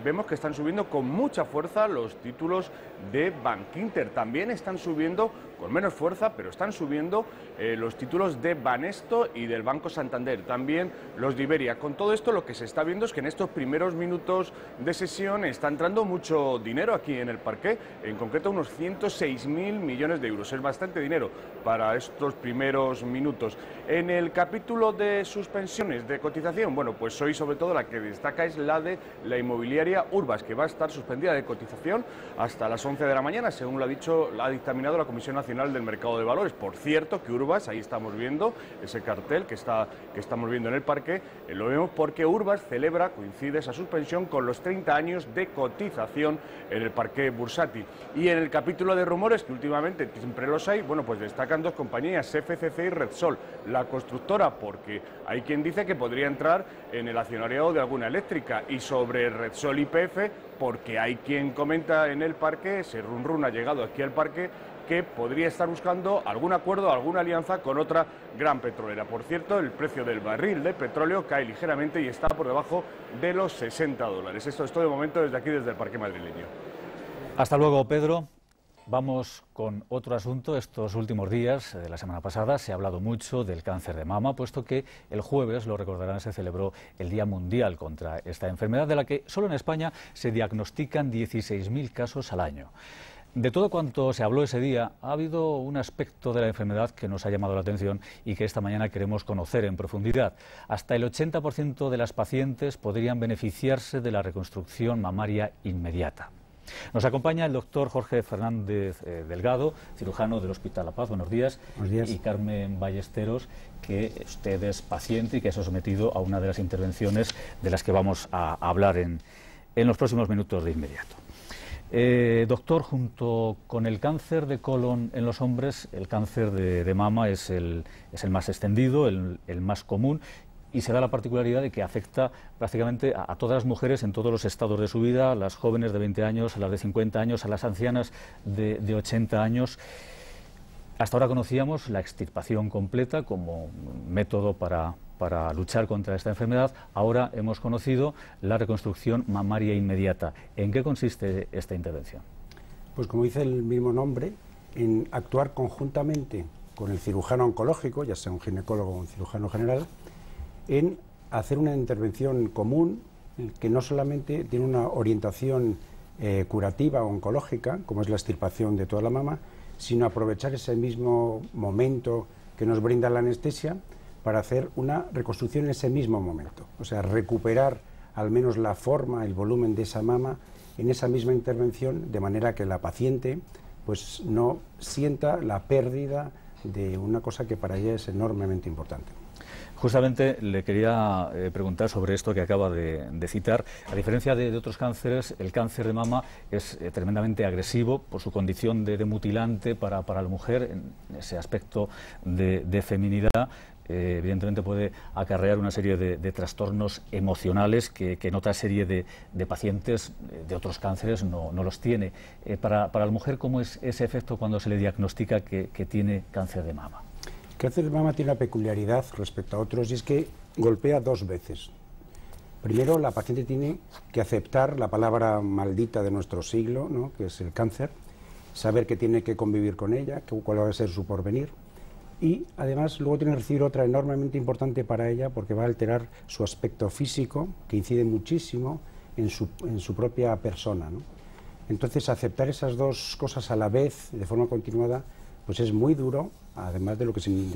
S15: vemos que están subiendo con mucha fuerza los títulos de Bankinter. También están subiendo con menos fuerza, pero están subiendo los títulos de Banesto y del Banco Santander, también los de Iberia. Con todo esto lo que se está viendo es que en estos primeros minutos de sesión está entrando mucho dinero aquí en el parqué, en concreto unos 106.000 millones de euros. Es bastante dinero para estos primeros minutos. En el capítulo de suspensiones de cotización, bueno, pues hoy sobre todo la que destaca es la de la inmobiliaria Urbas, que va a estar suspendida de cotización hasta las 11 de la mañana, según lo ha dictaminado la Comisión Nacional del Mercado de Valores. Por cierto, que Urbas, ahí estamos viendo ese cartel que estamos viendo en el parque, lo vemos porque Urbas coincide esa suspensión con los 30 años de cotización en el parque bursátil. Y en el capítulo de rumores, que últimamente siempre los hay, bueno, pues destacan dos compañías, FCC y Repsol, la constructora, porque hay quien dice que podría entrar en el accionariado de alguna eléctrica, y sobre Repsol y YPF, porque hay quien comenta en el parque, ese run ha llegado aquí al parque, que podría estar buscando algún acuerdo, alguna alianza con otra gran petrolera. Por cierto, el precio del barril de petróleo cae ligeramente y está por debajo de los $60. Esto es todo de momento desde aquí, desde el parque madrileño.
S1: Hasta luego, Pedro. Vamos con otro asunto. Estos últimos días de la semana pasada se ha hablado mucho del cáncer de mama, puesto que el jueves, lo recordarán, se celebró el Día Mundial contra esta enfermedad, de la que solo en España se diagnostican 16.000 casos al año. De todo cuanto se habló ese día, ha habido un aspecto de la enfermedad que nos ha llamado la atención y que esta mañana queremos conocer en profundidad. Hasta el 80% de las pacientes podrían beneficiarse de la reconstrucción mamaria inmediata. Nos acompaña el doctor Jorge Fernández Delgado, cirujano del Hospital La Paz. Buenos días.
S3: Buenos días.
S1: Y Carmen Ballesteros, que usted es paciente y que se ha sometido a una de las intervenciones de las que vamos a hablar en los próximos minutos de inmediato. Doctor, junto con el cáncer de colon en los hombres, el cáncer de mama es el más extendido, el más común, y se da la particularidad de que afecta prácticamente a todas las mujeres en todos los estados de su vida, a las jóvenes de 20 años, a las de 50 años, a las ancianas de 80 años. Hasta ahora conocíamos la extirpación completa como método para luchar contra esta enfermedad. Ahora hemos conocido la reconstrucción mamaria inmediata. ¿En qué consiste esta intervención?
S3: Pues como dice el mismo nombre, en actuar conjuntamente con el cirujano oncológico, ya sea un ginecólogo o un cirujano general, en hacer una intervención común que no solamente tiene una orientación curativa o oncológica, como es la extirpación de toda la mama, sino aprovechar ese mismo momento que nos brinda la anestesia para hacer una reconstrucción en ese mismo momento. O sea, recuperar al menos la forma, el volumen de esa mama en esa misma intervención, de manera que la paciente pues no sienta la pérdida de una cosa que para ella es enormemente importante.
S1: Justamente le quería preguntar sobre esto que acaba de citar. A diferencia de otros cánceres, el cáncer de mama es tremendamente agresivo por su condición de mutilante para la mujer, en ese aspecto de feminidad. Evidentemente puede acarrear una serie de trastornos emocionales que en otra serie de pacientes de otros cánceres no los tiene. Para la mujer, ¿cómo es ese efecto cuando se le diagnostica que tiene cáncer de mama?
S3: El cáncer de mama tiene una peculiaridad respecto a otros, y es que golpea dos veces. Primero, la paciente tiene que aceptar la palabra maldita de nuestro siglo, ¿no?, que es el cáncer, saber que tiene que convivir con ella, cuál va a ser su porvenir, y además luego tiene que recibir otra enormemente importante para ella, porque va a alterar su aspecto físico, que incide muchísimo en su propia persona, ¿no? Entonces, aceptar esas dos cosas a la vez, de forma continuada, pues es muy duro, además de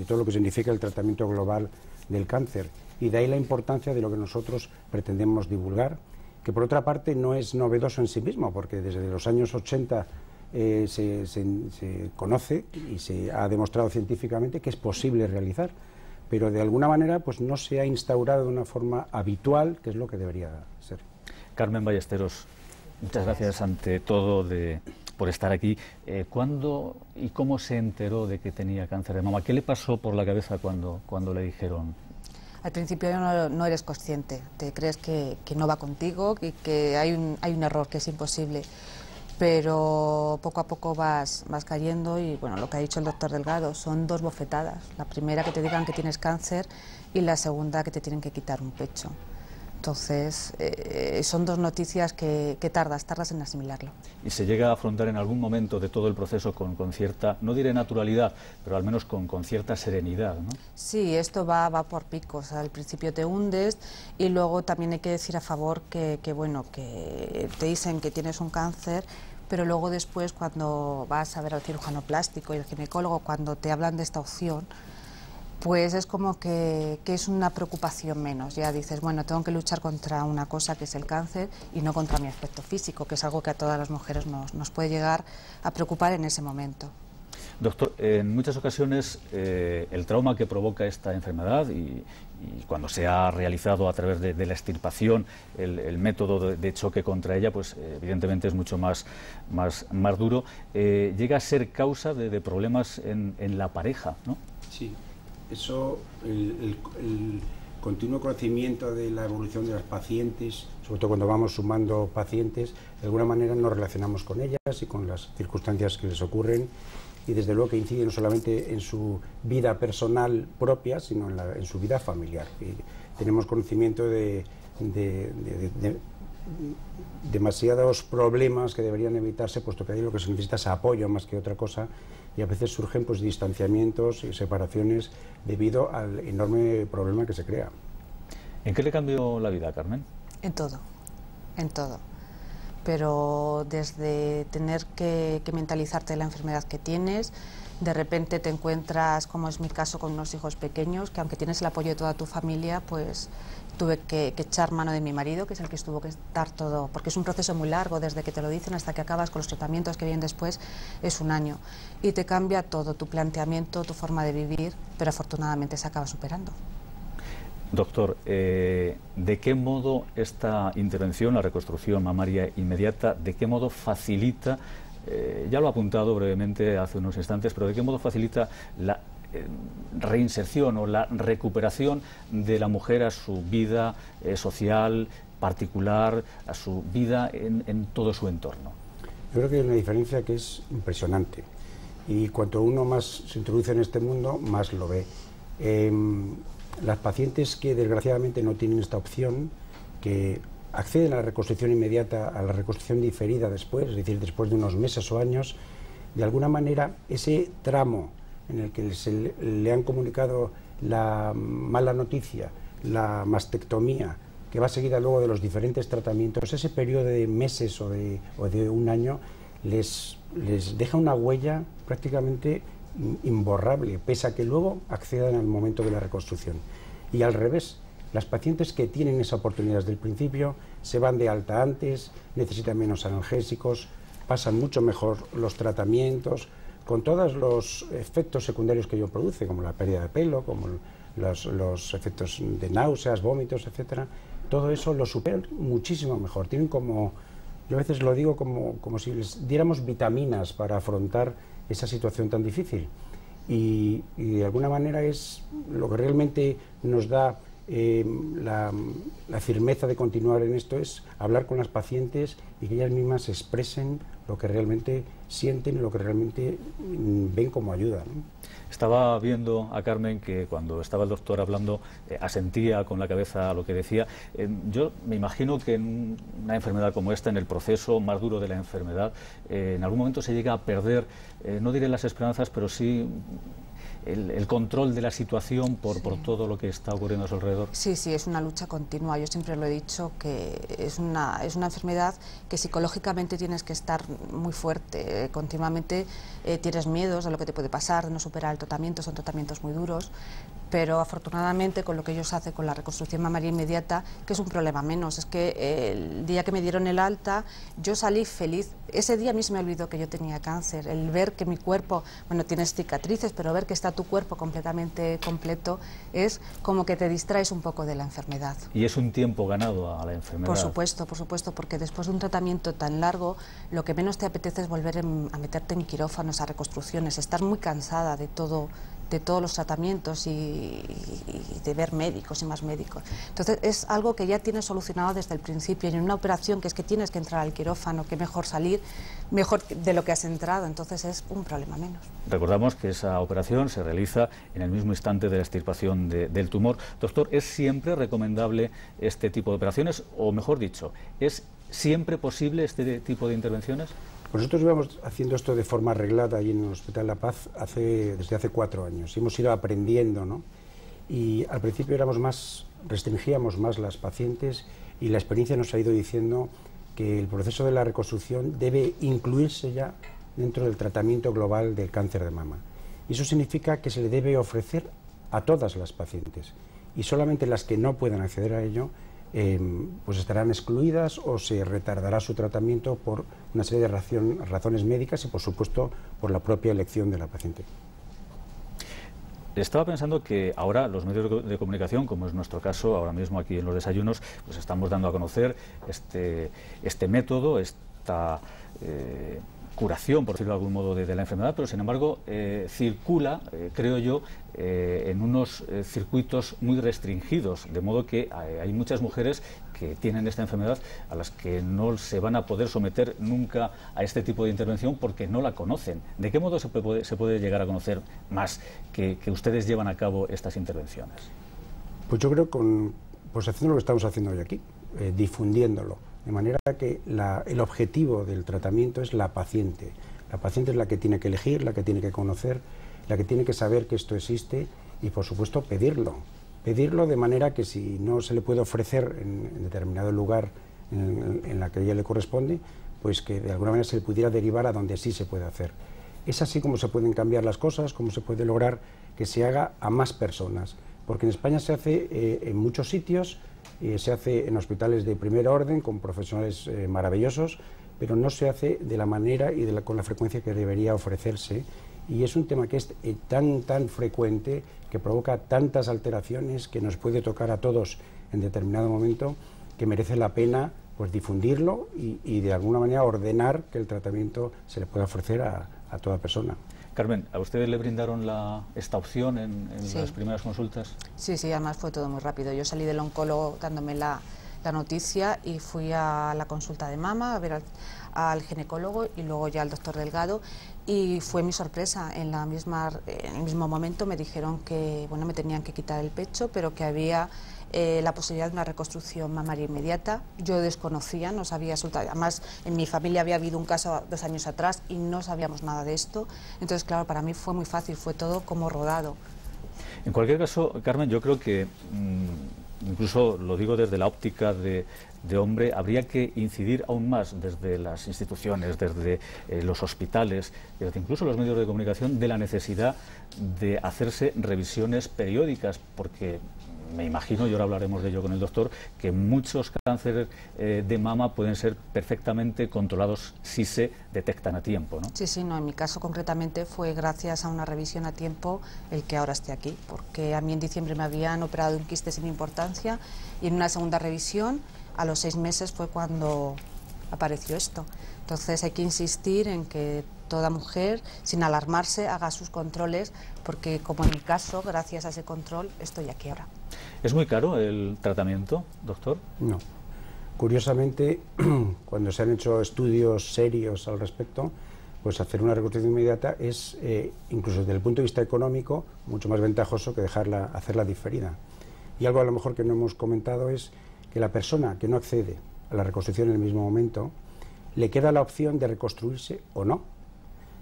S3: todo lo que significa el tratamiento global del cáncer. Y de ahí la importancia de lo que nosotros pretendemos divulgar, que por otra parte no es novedoso en sí mismo, porque desde los años 80 se conoce y se ha demostrado científicamente que es posible realizar, pero de alguna manera pues no se ha instaurado de una forma habitual, que es lo que debería ser.
S1: Carmen Ballesteros, muchas gracias ante todo por estar aquí. ¿Cuándo y cómo se enteró de que tenía cáncer de mama? ¿Qué le pasó por la cabeza cuando le dijeron?
S14: Al principio no eres consciente, te crees que no va contigo y que hay un error, que es imposible. Pero poco a poco vas cayendo y, bueno, lo que ha dicho el doctor Delgado, son dos bofetadas. La primera, que te digan que tienes cáncer, y la segunda, que te tienen que quitar un pecho. Entonces, son dos noticias que tardas en asimilarlo.
S1: Y se llega a afrontar en algún momento de todo el proceso con cierta, no diré naturalidad, pero al menos con cierta serenidad, ¿no?
S14: Sí, esto va por picos. Al principio te hundes y luego también hay que decir a favor que te dicen que tienes un cáncer, pero luego después cuando vas a ver al cirujano plástico y al ginecólogo, cuando te hablan de esta opción, pues es como que es una preocupación menos. Ya dices, bueno, tengo que luchar contra una cosa que es el cáncer y no contra mi aspecto físico, que es algo que a todas las mujeres nos puede llegar a preocupar en ese momento.
S1: Doctor, en muchas ocasiones el trauma que provoca esta enfermedad y cuando se ha realizado a través de la extirpación el método de choque contra ella, pues evidentemente es mucho más duro, llega a ser causa de problemas en la pareja, ¿no?
S3: Sí. Eso, el continuo conocimiento de la evolución de las pacientes, sobre todo cuando vamos sumando pacientes, de alguna manera nos relacionamos con ellas y con las circunstancias que les ocurren, y desde luego que incide no solamente en su vida personal propia, sino en su vida familiar. Y tenemos conocimiento de demasiados problemas que deberían evitarse, puesto que ahí lo que se necesita es apoyo más que otra cosa, y a veces surgen pues distanciamientos y separaciones debido al enorme problema que se crea.
S1: ¿En qué le cambió la vida, Carmen?
S14: En todo, en todo. Pero desde tener que mentalizarte de la enfermedad que tienes, de repente te encuentras, como es mi caso, con unos hijos pequeños, que aunque tienes el apoyo de toda tu familia, pues tuve que echar mano de mi marido, que es el que estuvo que estar todo, porque es un proceso muy largo, desde que te lo dicen hasta que acabas con los tratamientos que vienen después, es un año. Y te cambia todo, tu planteamiento, tu forma de vivir, pero afortunadamente se acaba superando.
S1: Doctor, ¿de qué modo esta intervención, la reconstrucción mamaria inmediata, de qué modo facilita, ya lo ha apuntado brevemente hace unos instantes, pero de qué modo facilita la reinserción o la recuperación de la mujer a su vida social, particular, a su vida en todo su entorno?
S3: Yo creo que hay una diferencia que es impresionante, y cuanto uno más se introduce en este mundo, más lo ve. Las pacientes que desgraciadamente no tienen esta opción, que acceden a la reconstrucción inmediata, a la reconstrucción diferida después, es decir, después de unos meses o años, de alguna manera ese tramo en el que le han comunicado la mala noticia, la mastectomía, que va seguida luego de los diferentes tratamientos, ese periodo de meses o de un año les deja una huella prácticamente imborrable, pese a que luego accedan al momento de la reconstrucción. Y al revés, las pacientes que tienen esa oportunidad desde el principio se van de alta antes, necesitan menos analgésicos, pasan mucho mejor los tratamientos, con todos los efectos secundarios que ello produce, como la pérdida de pelo, como los efectos de náuseas, vómitos, etcétera. Todo eso lo superan muchísimo mejor. Tienen como, yo a veces lo digo como si les diéramos vitaminas para afrontar esa situación tan difícil. Y de alguna manera es lo que realmente nos da la firmeza de continuar en esto, es hablar con las pacientes y que ellas mismas expresen lo que realmente sienten y lo que realmente ven como ayuda, ¿no?
S1: Estaba viendo a Carmen que cuando estaba el doctor hablando asentía con la cabeza a lo que decía. Yo me imagino que en una enfermedad como esta, en el proceso más duro de la enfermedad, en algún momento se llega a perder, no diré las esperanzas, pero sí el control de la situación por todo lo que está ocurriendo a su alrededor.
S14: Sí, es una lucha continua. Yo siempre lo he dicho, que es una enfermedad que psicológicamente tienes que estar muy fuerte. Continuamente tienes miedos a lo que te puede pasar, de no superar el tratamiento, son tratamientos muy duros, pero afortunadamente con lo que ellos hacen con la reconstrucción mamaria inmediata, que es un problema menos. Es que el día que me dieron el alta, yo salí feliz. Ese día a mí se me olvidó que yo tenía cáncer. El ver que mi cuerpo, bueno, tienes cicatrices, pero ver que está tu cuerpo completamente completo, es como que te distraes un poco de la enfermedad.
S1: Y es un tiempo ganado a la enfermedad.
S14: Por supuesto, porque después de un tratamiento tan largo, lo que menos te apetece es volver a meterte en quirófanos, a reconstrucciones, estar muy cansada de todo de todos los tratamientos y de ver médicos y más médicos. Entonces es algo que ya tienes solucionado desde el principio, y en una operación que es que tienes que entrar al quirófano, que mejor salir mejor de lo que has entrado, entonces es un problema menos.
S1: Recordamos que esa operación se realiza en el mismo instante de la extirpación del tumor. Doctor, ¿es siempre recomendable este tipo de operaciones, o mejor dicho, es siempre posible este tipo de intervenciones?
S3: Nosotros llevamos haciendo esto de forma reglada ahí en el Hospital La Paz desde hace 4 años. Hemos ido aprendiendo, ¿no? Y al principio restringíamos más las pacientes, y la experiencia nos ha ido diciendo que el proceso de la reconstrucción debe incluirse ya dentro del tratamiento global del cáncer de mama. Y eso significa que se le debe ofrecer a todas las pacientes, y solamente las que no puedan acceder a ello pues estarán excluidas, o se retardará su tratamiento por una serie de razones médicas y, por supuesto, por la propia elección de la paciente.
S1: Estaba pensando que ahora los medios de comunicación, como es nuestro caso ahora mismo aquí en Los Desayunos, pues estamos dando a conocer este método, esta curación, por decirlo de algún modo, de la enfermedad, pero sin embargo circula, creo yo, en unos circuitos muy restringidos, de modo que hay muchas mujeres que tienen esta enfermedad a las que no se van a poder someter nunca a este tipo de intervención porque no la conocen. ¿De qué modo se puede llegar a conocer más que ustedes llevan a cabo estas intervenciones?
S3: Pues yo creo pues haciendo lo que estamos haciendo hoy aquí, difundiéndolo, de manera que el objetivo del tratamiento es la paciente. La paciente es la que tiene que elegir, la que tiene que conocer, la que tiene que saber que esto existe y, por supuesto, pedirlo de manera que, si no se le puede ofrecer en determinado lugar en la que a ella le corresponde, pues que de alguna manera se le pudiera derivar a donde sí se puede hacer. Es así como se pueden cambiar las cosas, como se puede lograr que se haga a más personas, porque en España se hace en muchos sitios, se hace en hospitales de primer orden con profesionales maravillosos, pero no se hace de la manera y con la frecuencia que debería ofrecerse. Y es un tema que es tan frecuente, que provoca tantas alteraciones, que nos puede tocar a todos en determinado momento, que merece la pena pues difundirlo y de alguna manera ordenar que el tratamiento se le pueda ofrecer a toda persona.
S1: Carmen, ¿a ustedes le brindaron esta opción en
S14: Sí.
S1: las primeras consultas?
S14: Sí, además fue todo muy rápido. Yo salí del oncólogo dándome la noticia y fui a la consulta de mama a ver al ginecólogo y luego ya al doctor Delgado, y fue mi sorpresa. En el mismo momento me dijeron que me tenían que quitar el pecho, pero que había la posibilidad de una reconstrucción mamaria inmediata. Yo desconocía, no sabía absolutamente. Además, en mi familia había habido un caso 2 años atrás y no sabíamos nada de esto. Entonces, claro, para mí fue muy fácil, fue todo como rodado.
S1: En cualquier caso, Carmen, yo creo que, incluso lo digo desde la óptica de hombre, habría que incidir aún más desde las instituciones, desde los hospitales, desde incluso los medios de comunicación, de la necesidad de hacerse revisiones periódicas, porque me imagino, y ahora hablaremos de ello con el doctor, que muchos cánceres de mama pueden ser perfectamente controlados si se detectan a tiempo, ¿no?
S14: Sí, en mi caso concretamente fue gracias a una revisión a tiempo el que ahora esté aquí, porque a mí en diciembre me habían operado un quiste sin importancia y en una segunda revisión, a los 6 meses, fue cuando apareció esto. Entonces hay que insistir en que toda mujer, sin alarmarse, haga sus controles, porque como en mi caso, gracias a ese control, estoy aquí ahora.
S1: ¿Es muy caro el tratamiento, doctor?
S3: No. Curiosamente, cuando se han hecho estudios serios al respecto, pues hacer una reconstrucción inmediata es, incluso desde el punto de vista económico, mucho más ventajoso que hacerla diferida. Y algo a lo mejor que no hemos comentado es que la persona que no accede a la reconstrucción en el mismo momento, le queda la opción de reconstruirse o no.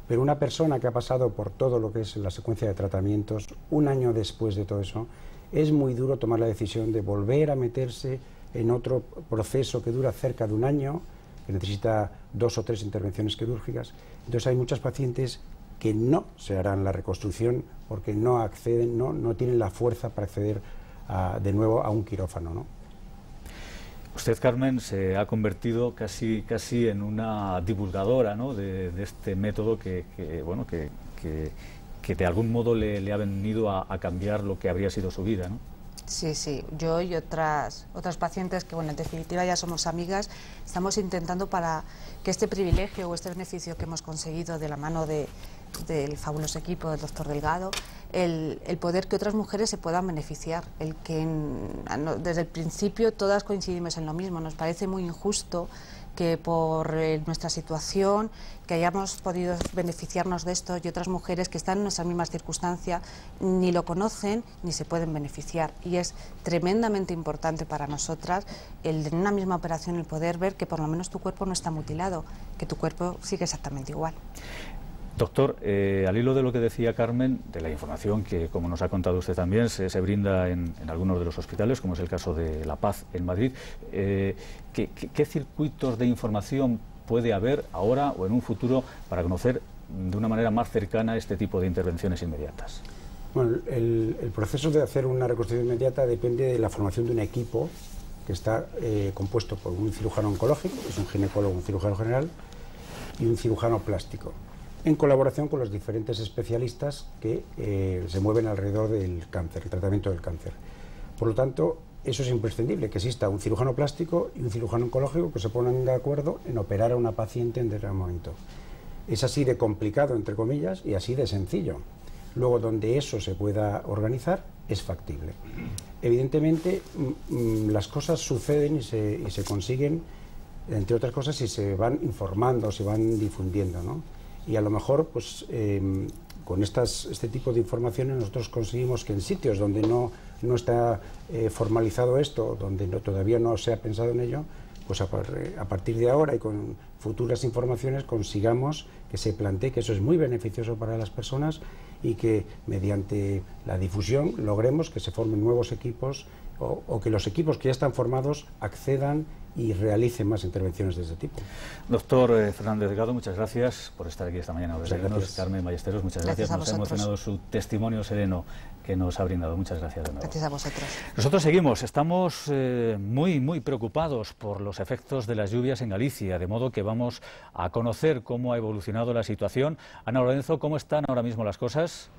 S3: Pero una persona que ha pasado por todo lo que es la secuencia de tratamientos, 1 año después de todo eso, es muy duro tomar la decisión de volver a meterse en otro proceso que dura cerca de 1 año, que necesita 2 o 3 intervenciones quirúrgicas. Entonces hay muchas pacientes que no se harán la reconstrucción porque no acceden, no tienen la fuerza para acceder de nuevo a un quirófano, ¿no?
S1: Usted, Carmen, se ha convertido casi en una divulgadora, ¿no?, de este método que de algún modo le ha venido a cambiar lo que habría sido su vida, ¿no?
S14: Sí, sí, yo y otras pacientes que, bueno, en definitiva ya somos amigas, estamos intentando para que este privilegio o este beneficio que hemos conseguido de la mano del fabuloso equipo del doctor Delgado, el poder que otras mujeres se puedan beneficiar, el que desde el principio todas coincidimos en lo mismo. Nos parece muy injusto que por nuestra situación, que hayamos podido beneficiarnos de esto y otras mujeres que están en nuestra misma circunstancia ni lo conocen ni se pueden beneficiar. Y es tremendamente importante para nosotras en una misma operación el poder ver que por lo menos tu cuerpo no está mutilado, que tu cuerpo sigue exactamente igual.
S1: Doctor, al hilo de lo que decía Carmen, de la información que, como nos ha contado usted también, se brinda en algunos de los hospitales, como es el caso de La Paz en Madrid, ¿qué circuitos de información puede haber ahora o en un futuro para conocer de una manera más cercana este tipo de intervenciones inmediatas?
S3: Bueno, el proceso de hacer una reconstrucción inmediata depende de la formación de un equipo que está compuesto por un cirujano oncológico, es un ginecólogo, un cirujano general y un cirujano plástico, en colaboración con los diferentes especialistas que se mueven alrededor del cáncer, el tratamiento del cáncer. Por lo tanto, eso es imprescindible, que exista un cirujano plástico y un cirujano oncológico que se pongan de acuerdo en operar a una paciente en determinado momento. Es así de complicado, entre comillas, y así de sencillo. Luego, donde eso se pueda organizar, es factible. Evidentemente, las cosas suceden y se consiguen, entre otras cosas, si se van informando, se van difundiendo, ¿no? Y a lo mejor, pues, con este tipo de informaciones nosotros conseguimos que en sitios donde no está formalizado esto, donde todavía no se ha pensado en ello, pues a partir de ahora y con futuras informaciones consigamos que se plantee que eso es muy beneficioso para las personas y que mediante la difusión logremos que se formen nuevos equipos o que los equipos que ya están formados accedan y realicen más intervenciones de este tipo.
S1: Doctor Fernández Delgado, muchas gracias por estar aquí esta mañana. Carmen Ballesteros, muchas gracias. Nos ha emocionado su testimonio sereno que nos ha brindado. Muchas gracias de nuevo.
S14: Gracias a vosotros.
S1: Nosotros seguimos. Estamos muy preocupados por los efectos de las lluvias en Galicia, de modo que vamos a conocer cómo ha evolucionado la situación. Ana Lorenzo, ¿cómo están ahora mismo las cosas?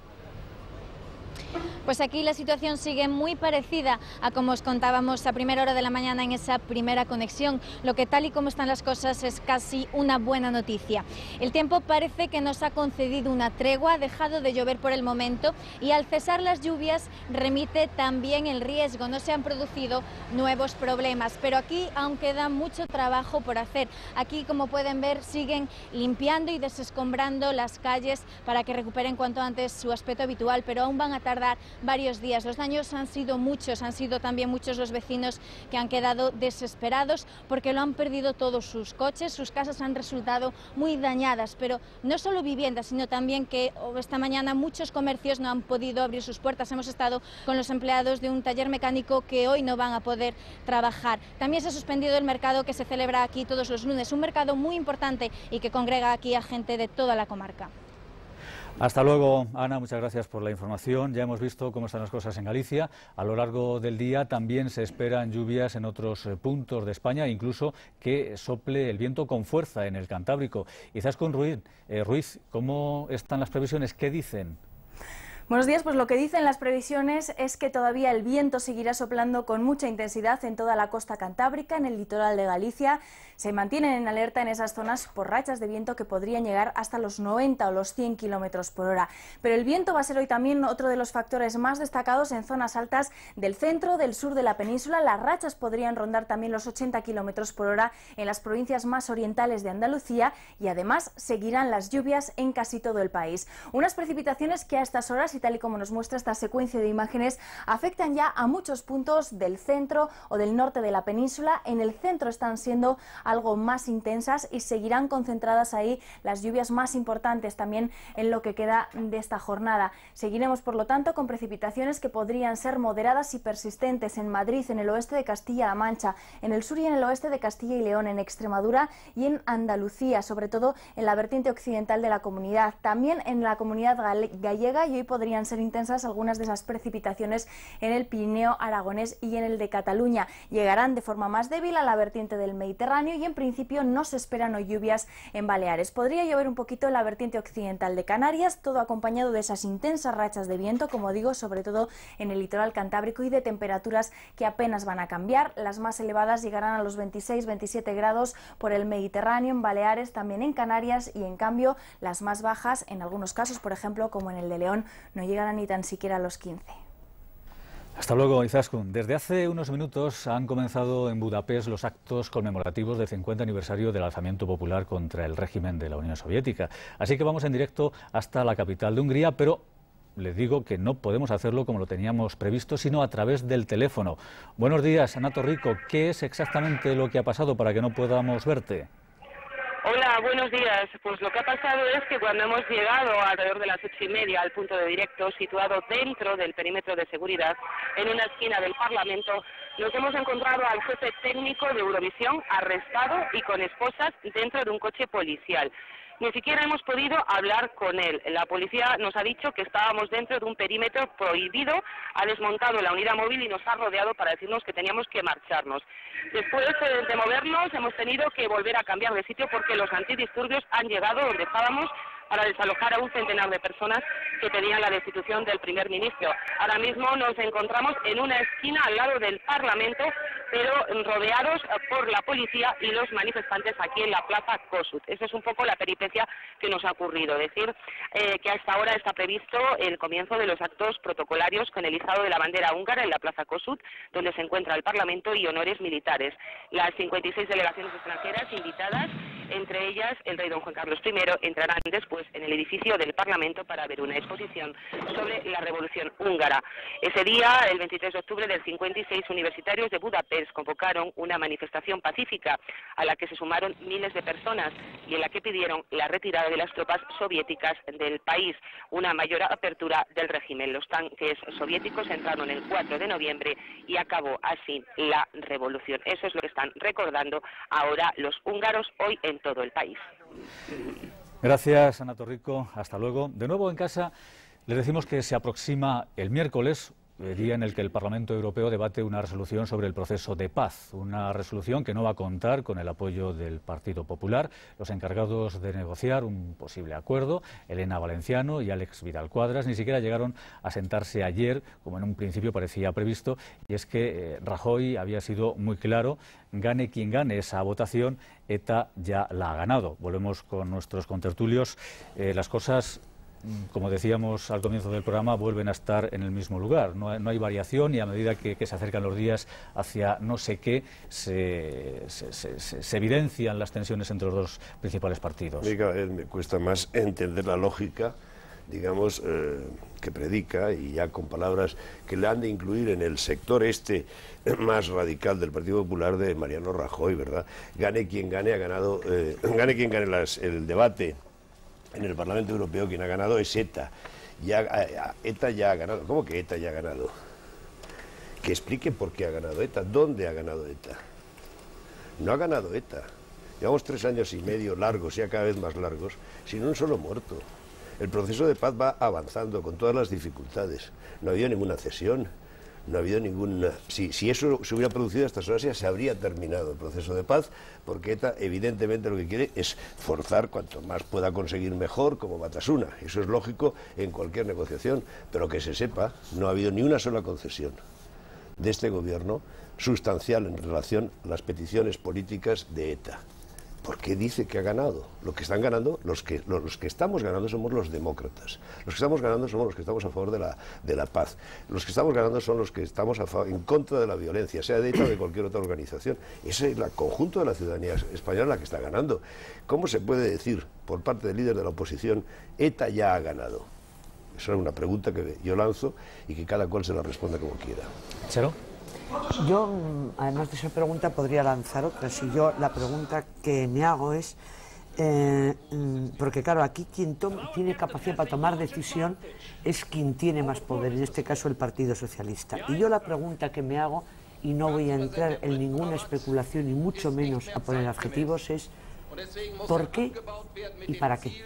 S2: Pues aquí la situación sigue muy parecida a como os contábamos a primera hora de la mañana en esa primera conexión, lo que tal y como están las cosas es casi una buena noticia. El tiempo parece que nos ha concedido una tregua, ha dejado de llover por el momento y al cesar las lluvias remite también el riesgo, no se han producido nuevos problemas, pero aquí aún queda mucho trabajo por hacer. Aquí, como pueden ver, siguen limpiando y desescombrando las calles para que recuperen cuanto antes su aspecto habitual, pero aún van a tardar varios días. Los daños han sido muchos, han sido también muchos los vecinos que han quedado desesperados porque lo han perdido todos sus coches, sus casas han resultado muy dañadas, pero no solo viviendas, sino también que esta mañana muchos comercios no han podido abrir sus puertas. Hemos estado con los empleados de un taller mecánico que hoy no van a poder trabajar. También se ha suspendido el mercado que se celebra aquí todos los lunes, un mercado muy importante y que congrega aquí a gente de toda la comarca.
S1: Hasta luego, Ana, muchas gracias por la información. Ya hemos visto cómo están las cosas en Galicia. A lo largo del día también se esperan lluvias en otros puntos de España, incluso que sople el viento con fuerza en el Cantábrico. Izaskun Ruiz, ¿cómo están las previsiones? ¿Qué dicen?
S16: Buenos días, pues lo que dicen las previsiones es que todavía el viento seguirá soplando con mucha intensidad en toda la costa cantábrica, en el litoral de Galicia. Se mantienen en alerta en esas zonas por rachas de viento que podrían llegar hasta los 90 o los 100 kilómetros por hora. Pero el viento va a ser hoy también otro de los factores más destacados en zonas altas del centro, del sur de la península. Las rachas podrían rondar también los 80 kilómetros por hora en las provincias más orientales de Andalucía y además seguirán las lluvias en casi todo el país. Unas precipitaciones que a estas horas, y tal y como nos muestra esta secuencia de imágenes, afectan ya a muchos puntos del centro o del norte de la península. En el centro están siendo algo más intensas y seguirán concentradas ahí las lluvias más importantes también en lo que queda de esta jornada. Seguiremos, por lo tanto, con precipitaciones que podrían ser moderadas y persistentes en Madrid, en el oeste de Castilla-La Mancha, en el sur y en el oeste de Castilla y León, en Extremadura y en Andalucía, sobre todo en la vertiente occidental de la comunidad. También en la comunidad gallega, y hoy podría podrían ser intensas algunas de esas precipitaciones en el Pirineo aragonés y en el de Cataluña. Llegarán de forma más débil a la vertiente del Mediterráneo y en principio no se esperan hoy lluvias en Baleares. Podría llover un poquito en la vertiente occidental de Canarias, todo acompañado de esas intensas rachas de viento, como digo, sobre todo en el litoral cantábrico, y de temperaturas que apenas van a cambiar. Las más elevadas llegarán a los 26-27 grados por el Mediterráneo, en Baleares, también en Canarias, y en cambio las más bajas, en algunos casos, por ejemplo, como en el de León, no llegarán ni tan siquiera a los 15.
S1: Hasta luego, Izaskun. Desde hace unos minutos han comenzado en Budapest los actos conmemorativos del 50 aniversario del alzamiento popular contra el régimen de la Unión Soviética. Así que vamos en directo hasta la capital de Hungría, pero les digo que no podemos hacerlo como lo teníamos previsto, sino a través del teléfono. Buenos días, Ana Torrico. ¿Qué es exactamente lo que ha pasado para que no podamos verte?
S17: Hola, buenos días. Pues lo que ha pasado es que cuando hemos llegado alrededor de las 8:30 al punto de directo, situado dentro del perímetro de seguridad, en una esquina del Parlamento, nos hemos encontrado al jefe técnico de Eurovisión arrestado y con esposas dentro de un coche policial. Ni siquiera hemos podido hablar con él. La policía nos ha dicho que estábamos dentro de un perímetro prohibido, ha desmontado la unidad móvil y nos ha rodeado para decirnos que teníamos que marcharnos. Después de movernos hemos tenido que volver a cambiar de sitio porque los antidisturbios han llegado donde estábamos para desalojar a un centenar de personas que pedían la destitución del primer ministro. Ahora mismo nos encontramos en una esquina al lado del Parlamento, pero rodeados por la policía y los manifestantes aquí en la Plaza Kossuth. Esa es un poco la peripecia que nos ha ocurrido. Decir que hasta ahora está previsto el comienzo de los actos protocolarios con el izado de la bandera húngara en la Plaza Kossuth, donde se encuentra el Parlamento, y honores militares. Las 56 delegaciones extranjeras invitadas, entre ellas el rey don Juan Carlos I, entrarán después en el edificio del Parlamento para ver una exposición sobre la Revolución húngara. Ese día, el 23 de octubre del 56, universitarios de Budapest convocaron una manifestación pacífica a la que se sumaron miles de personas y en la que pidieron la retirada de las tropas soviéticas del país, una mayor apertura del régimen. Los tanques soviéticos entraron el 4 de noviembre y acabó así la revolución. Eso es lo que están recordando ahora los húngaros hoy en todo el país.
S1: Gracias, Ana Torrico. Hasta luego. De nuevo en casa, les decimos que se aproxima el miércoles, el día en el que el Parlamento Europeo debate una resolución sobre el proceso de paz. Una resolución que no va a contar con el apoyo del Partido Popular. Los encargados de negociar un posible acuerdo, Elena Valenciano y Àlex Vidal-Quadras, ni siquiera llegaron a sentarse ayer, como en un principio parecía previsto, y es que Rajoy había sido muy claro: gane quien gane esa votación, ETA ya la ha ganado. Volvemos con nuestros contertulios. Las cosas, como decíamos al comienzo del programa, vuelven a estar en el mismo lugar. No hay variación, y a medida que se acercan los días hacia no sé qué, se evidencian las tensiones entre los dos principales partidos.
S7: Cada vez me cuesta más entender la lógica, digamos, que predica, y ya con palabras que le han de incluir en el sector más radical del Partido Popular, de Mariano Rajoy, ¿verdad? Gane quien gane, ha ganado, gane quien gane el debate en el Parlamento Europeo, quien ha ganado es ETA. ETA ya ha ganado. ¿Cómo que ETA ya ha ganado? Que explique por qué ha ganado ETA, dónde ha ganado ETA. No ha ganado ETA. Llevamos 3 años y medio largos, ya cada vez más largos, sin un solo muerto. El proceso de paz va avanzando con todas las dificultades. No ha habido ninguna cesión, no ha habido ninguna... Si eso se hubiera producido a estas horas, ya se habría terminado el proceso de paz, porque ETA evidentemente lo que quiere es forzar cuanto más pueda conseguir mejor, como Batasuna. Eso es lógico en cualquier negociación, pero que se sepa, no ha habido ni una sola concesión de este gobierno sustancial en relación a las peticiones políticas de ETA. ¿Por qué dice que ha ganado? Lo que están ganando, los que estamos ganando somos los demócratas. Los que estamos ganando somos los que estamos a favor de la paz. Los que estamos ganando son los que estamos en contra de la violencia, sea de ETA o de cualquier otra organización. Ese es el conjunto de la ciudadanía española la que está ganando. ¿Cómo se puede decir por parte del líder de la oposición, ETA ya ha ganado? Esa es una pregunta que yo lanzo y que cada cual se la responda como quiera.
S1: ¿Charo?
S11: Yo, además de esa pregunta, podría lanzar otra. Si yo, la pregunta que me hago es, porque claro, aquí quien tiene capacidad para tomar decisión es quien tiene más poder, en este caso el Partido Socialista. Y yo la pregunta que me hago, y no voy a entrar en ninguna especulación y mucho menos a poner adjetivos, es ¿Por qué y para qué?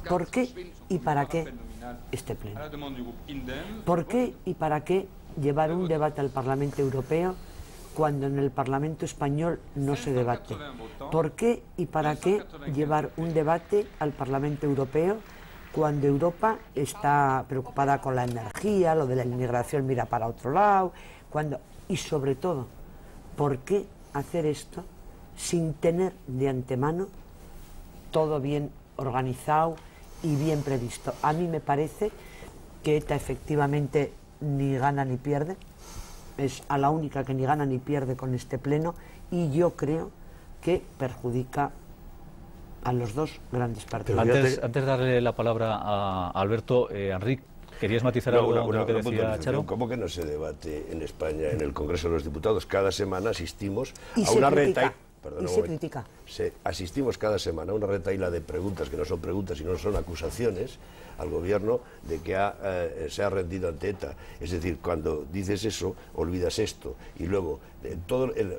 S11: ¿Por qué y para qué este pleno? ¿Por qué y para qué llevar un debate al Parlamento Europeo cuando en el Parlamento Español no se debate? ¿Por qué y para qué llevar un debate al Parlamento Europeo cuando Europa está preocupada con la energía, lo de la inmigración mira para otro lado, y sobre todo, ¿por qué hacer esto sin tener de antemano todo bien organizado y bien previsto? A mí me parece que ETA efectivamente ni gana ni pierde, es a la única que ni gana ni pierde con este pleno, y yo creo que perjudica a los dos grandes partidos.
S1: Antes de darle la palabra a Alberto, Enrique, ¿querías matizar algo de lo que decía Charo?
S7: ¿Cómo que no se debate en España, en el Congreso de los Diputados? Cada semana asistimos
S11: y
S7: a una
S11: critica.
S7: critica. Asistimos cada semana a una retahíla de preguntas que no son preguntas, sino son acusaciones al gobierno de que se ha rendido ante ETA. Es decir, cuando dices eso, olvidas esto. Y luego,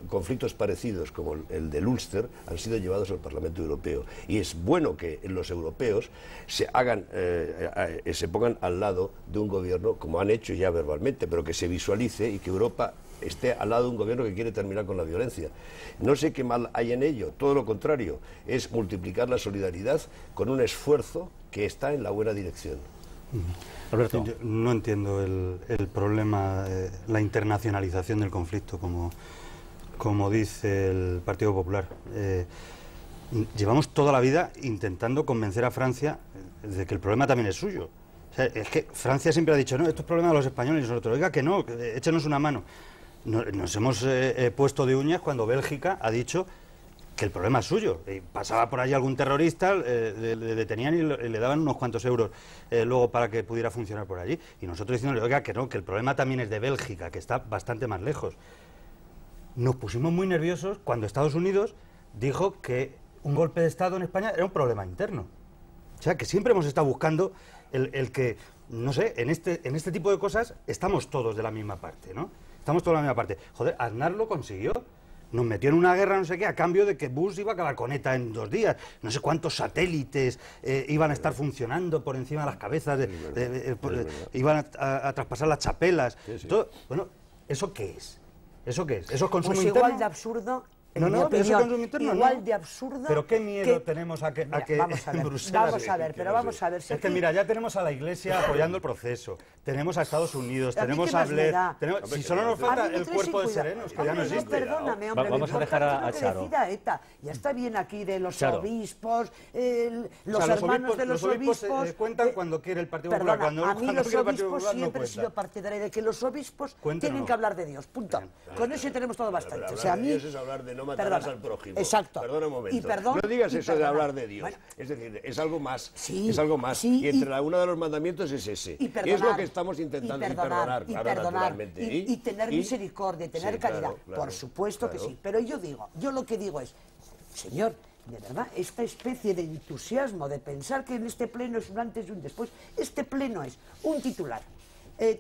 S7: conflictos parecidos como el del Ulster han sido llevados al Parlamento Europeo. Y es bueno que los europeos se pongan al lado de un gobierno, como han hecho ya verbalmente, pero que se visualice y que Europa esté al lado de un gobierno que quiere terminar con la violencia. No sé qué mal hay en ello, todo lo contrario, es multiplicar la solidaridad con un esfuerzo que está en la buena dirección.
S8: Alberto. Yo no entiendo el problema, la internacionalización del conflicto, como dice el Partido Popular. Llevamos toda la vida intentando convencer a Francia de que el problema también es suyo. O sea, es que Francia siempre ha dicho, no, esto es problema de los españoles, y nosotros, oiga, que no, échenos una mano. Nos hemos puesto de uñas cuando Bélgica ha dicho que el problema es suyo. Pasaba por allí algún terrorista, le detenían y le daban unos cuantos euros luego para que pudiera funcionar por allí. Y nosotros diciéndole, oiga, que no, que el problema también es de Bélgica, que está bastante más lejos. Nos pusimos muy nerviosos cuando Estados Unidos dijo que un golpe de Estado en España era un problema interno. O sea, que siempre hemos estado buscando el que, no sé, en este tipo de cosas estamos todos de la misma parte, ¿no? Estamos todos de la misma parte. Joder, Aznar lo consiguió. Nos metió en una guerra, no sé qué, a cambio de que Bush iba a acabar con ETA en 2 días. No sé cuántos satélites iban a estar funcionando por encima de las cabezas, iban a traspasar las chapelas. Sí, sí. Todo, bueno, ¿eso qué es? ¿Eso qué es? ¿Eso es consumo interno?
S11: Igual de absurdo.
S8: No, pero eso es consumo interno,
S11: igual de absurdo.
S8: Pero qué miedo tenemos a que en Bruselas.
S11: Vamos a ver.
S8: Es que mira, ya tenemos a la Iglesia apoyando el proceso, tenemos a Estados Unidos, tenemos a Blair, si solo nos falta el cuerpo de serenos, que ya no existe.
S11: Perdóname, hombre,
S1: vamos a dejar a Charo.
S11: Ya está bien aquí de los obispos, los hermanos de los obispos.
S8: Cuentan cuando quiere el Partido Popular.
S11: A mí los obispos siempre he sido partidaria de que los obispos tienen que hablar de Dios, punto. Con eso tenemos todo bastante. O sea, a mí
S7: es hablar de no matarás al prójimo.
S11: Exacto.
S7: Perdona un momento.
S11: Y perdón,
S7: no digas eso de hablar de Dios.
S11: Bueno,
S7: es decir, es algo más.
S11: Sí,
S7: es algo más.
S11: Sí,
S7: y entre uno de los mandamientos es ese.
S11: Y perdonar,
S7: es lo que estamos intentando.
S11: Y tener misericordia, y tener caridad.
S7: Claro,
S11: por supuesto que sí. Pero yo lo que digo es, señor, de verdad, esta especie de entusiasmo de pensar que en este pleno es un antes y un después, este pleno es un titular.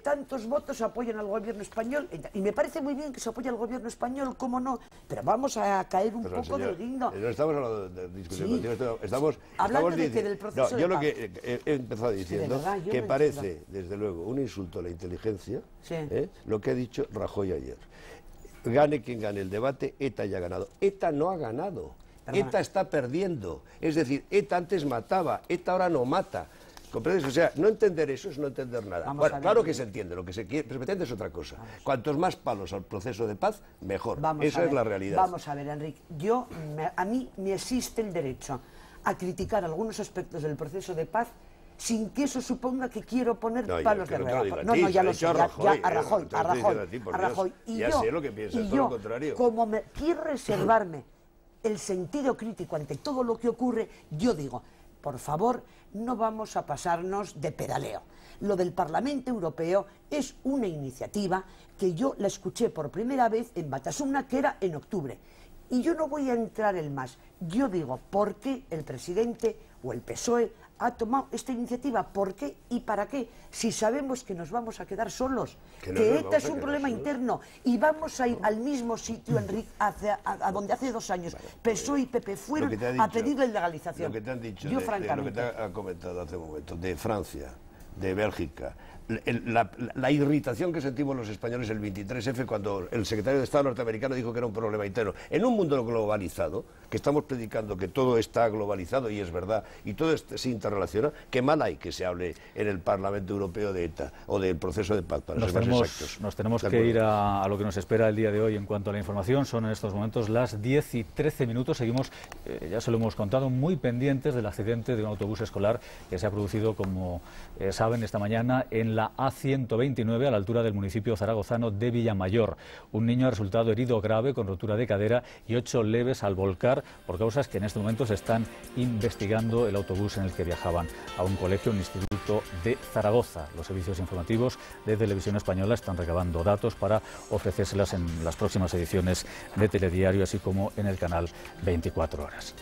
S11: Tantos votos apoyan al gobierno español, y me parece muy bien que se apoye al gobierno español, cómo no, pero vamos a caer un poco del guindo.
S7: No estamos hablando de discusión contigo, estamos
S11: hablando
S7: diciendo,
S11: del proceso de
S7: yo
S11: paz.
S7: Lo que he empezado diciendo, que parece, desde luego, un insulto a la inteligencia, lo que ha dicho Rajoy ayer. Gane quien gane el debate, ETA ya ha ganado. ETA no ha ganado, ETA está perdiendo. Es decir, ETA antes mataba, ETA ahora no mata. ¿Comprendes? O sea, no entender eso es no entender nada. Bueno, claro que se entiende, lo que se pretende es otra cosa. Cuantos más palos al proceso de paz, mejor. Esa es la realidad.
S11: Vamos a ver, Enrique, a mí me existe el derecho a criticar algunos aspectos del proceso de paz sin que eso suponga que quiero poner palos de rueda. No, ya lo sé, a Rajoy. Y
S7: ya sé lo que piensas, todo lo contrario.
S11: Como quiero reservarme el sentido crítico ante todo lo que ocurre, yo digo, por favor, no vamos a pasarnos de pedaleo. Lo del Parlamento Europeo es una iniciativa que yo la escuché por primera vez en Batasuna, que era en octubre. Y yo no voy a entrar en más. Yo digo, ¿por qué el presidente o el PSOE ha tomado esta iniciativa. ¿Por qué y para qué? Si sabemos que nos vamos a quedar solos, que ETA es un problema interno y vamos a ir al mismo sitio, Enrique, a donde hace 2 años PSOE y PP fueron a pedir la legalización.
S7: Lo que te han dicho,
S11: yo,
S7: francamente, lo que te ha comentado hace un momento, de Francia, de Bélgica, la irritación que sentimos los españoles el 23F cuando el secretario de Estado norteamericano dijo que era un problema interno. En un mundo globalizado, que estamos predicando que todo está globalizado y es verdad, y todo se interrelaciona, qué mal hay que se hable en el Parlamento Europeo de ETA o del proceso de paz, para ser más exactos.
S1: Nos tenemos que ir a lo que nos espera el día de hoy en cuanto a la información. Son en estos momentos las 10:13. Seguimos, ya se lo hemos contado, muy pendientes del accidente de un autobús escolar que se ha producido, como saben, esta mañana en la A129 a la altura del municipio zaragozano de Villamayor. Un niño ha resultado herido grave con rotura de cadera y 8 leves al volcar por causas que en este momento se están investigando. El autobús en el que viajaban a un colegio, un instituto de Zaragoza. Los servicios informativos de Televisión Española están recabando datos para ofrecérselas en las próximas ediciones de Telediario, así como en el canal 24 Horas.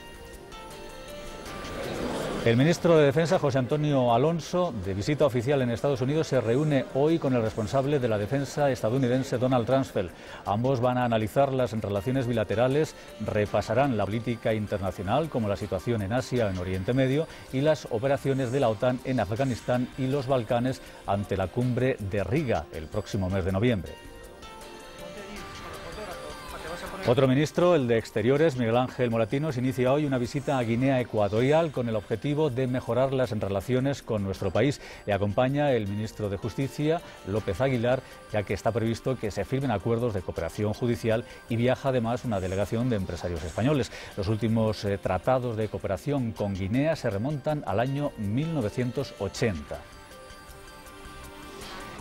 S1: El ministro de Defensa, José Antonio Alonso, de visita oficial en Estados Unidos, se reúne hoy con el responsable de la defensa estadounidense, Donald Rumsfeld. Ambos van a analizar las relaciones bilaterales, repasarán la política internacional, como la situación en Asia, en Oriente Medio, y las operaciones de la OTAN en Afganistán y los Balcanes ante la cumbre de Riga el próximo mes de noviembre. Otro ministro, el de Exteriores, Miguel Ángel Moratinos, inicia hoy una visita a Guinea Ecuatorial con el objetivo de mejorar las relaciones con nuestro país. Le acompaña el ministro de Justicia, López Aguilar, ya que está previsto que se firmen acuerdos de cooperación judicial, y viaja además una delegación de empresarios españoles. Los últimos tratados de cooperación con Guinea se remontan al año 1980.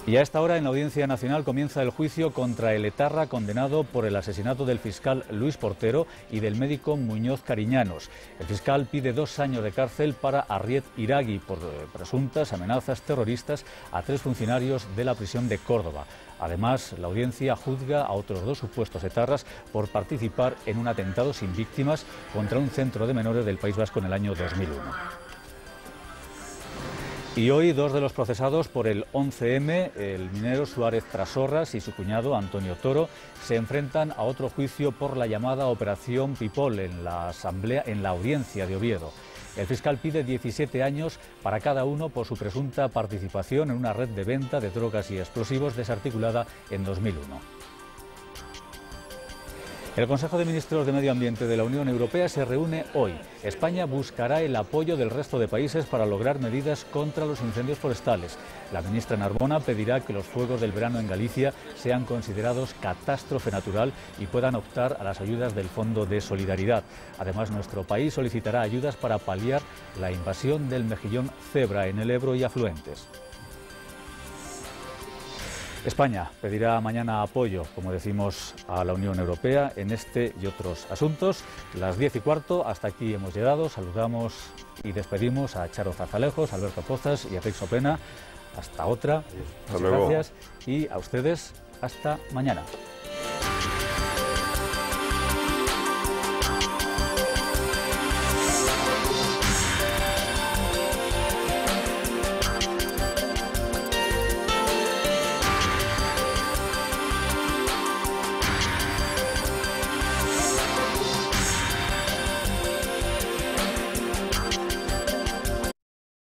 S1: Y a esta hora en la Audiencia Nacional comienza el juicio contra el etarra condenado por el asesinato del fiscal Luis Portero y del médico Muñoz Cariñanos. El fiscal pide 2 años de cárcel para Arriet Iragui por presuntas amenazas terroristas a 3 funcionarios de la prisión de Córdoba. Además, la audiencia juzga a otros 2 supuestos etarras por participar en un atentado sin víctimas contra un centro de menores del País Vasco en el año 2001. Y hoy 2 de los procesados por el 11M, el minero Suárez Trasorras y su cuñado Antonio Toro, se enfrentan a otro juicio por la llamada Operación Pipol en la audiencia de Oviedo. El fiscal pide 17 años para cada uno por su presunta participación en una red de venta de drogas y explosivos desarticulada en 2001. El Consejo de Ministros de Medio Ambiente de la Unión Europea se reúne hoy. España buscará el apoyo del resto de países para lograr medidas contra los incendios forestales. La ministra Narbona pedirá que los fuegos del verano en Galicia sean considerados catástrofe natural y puedan optar a las ayudas del Fondo de Solidaridad. Además, nuestro país solicitará ayudas para paliar la invasión del mejillón cebra en el Ebro y afluentes. España pedirá mañana apoyo, como decimos, a la Unión Europea en este y otros asuntos. Las 10:15, hasta aquí hemos llegado. Saludamos y despedimos a Charo Zazalejos, Alberto Pozas y a Félix Opena. Hasta otra. Muchas gracias. Y a ustedes, hasta mañana.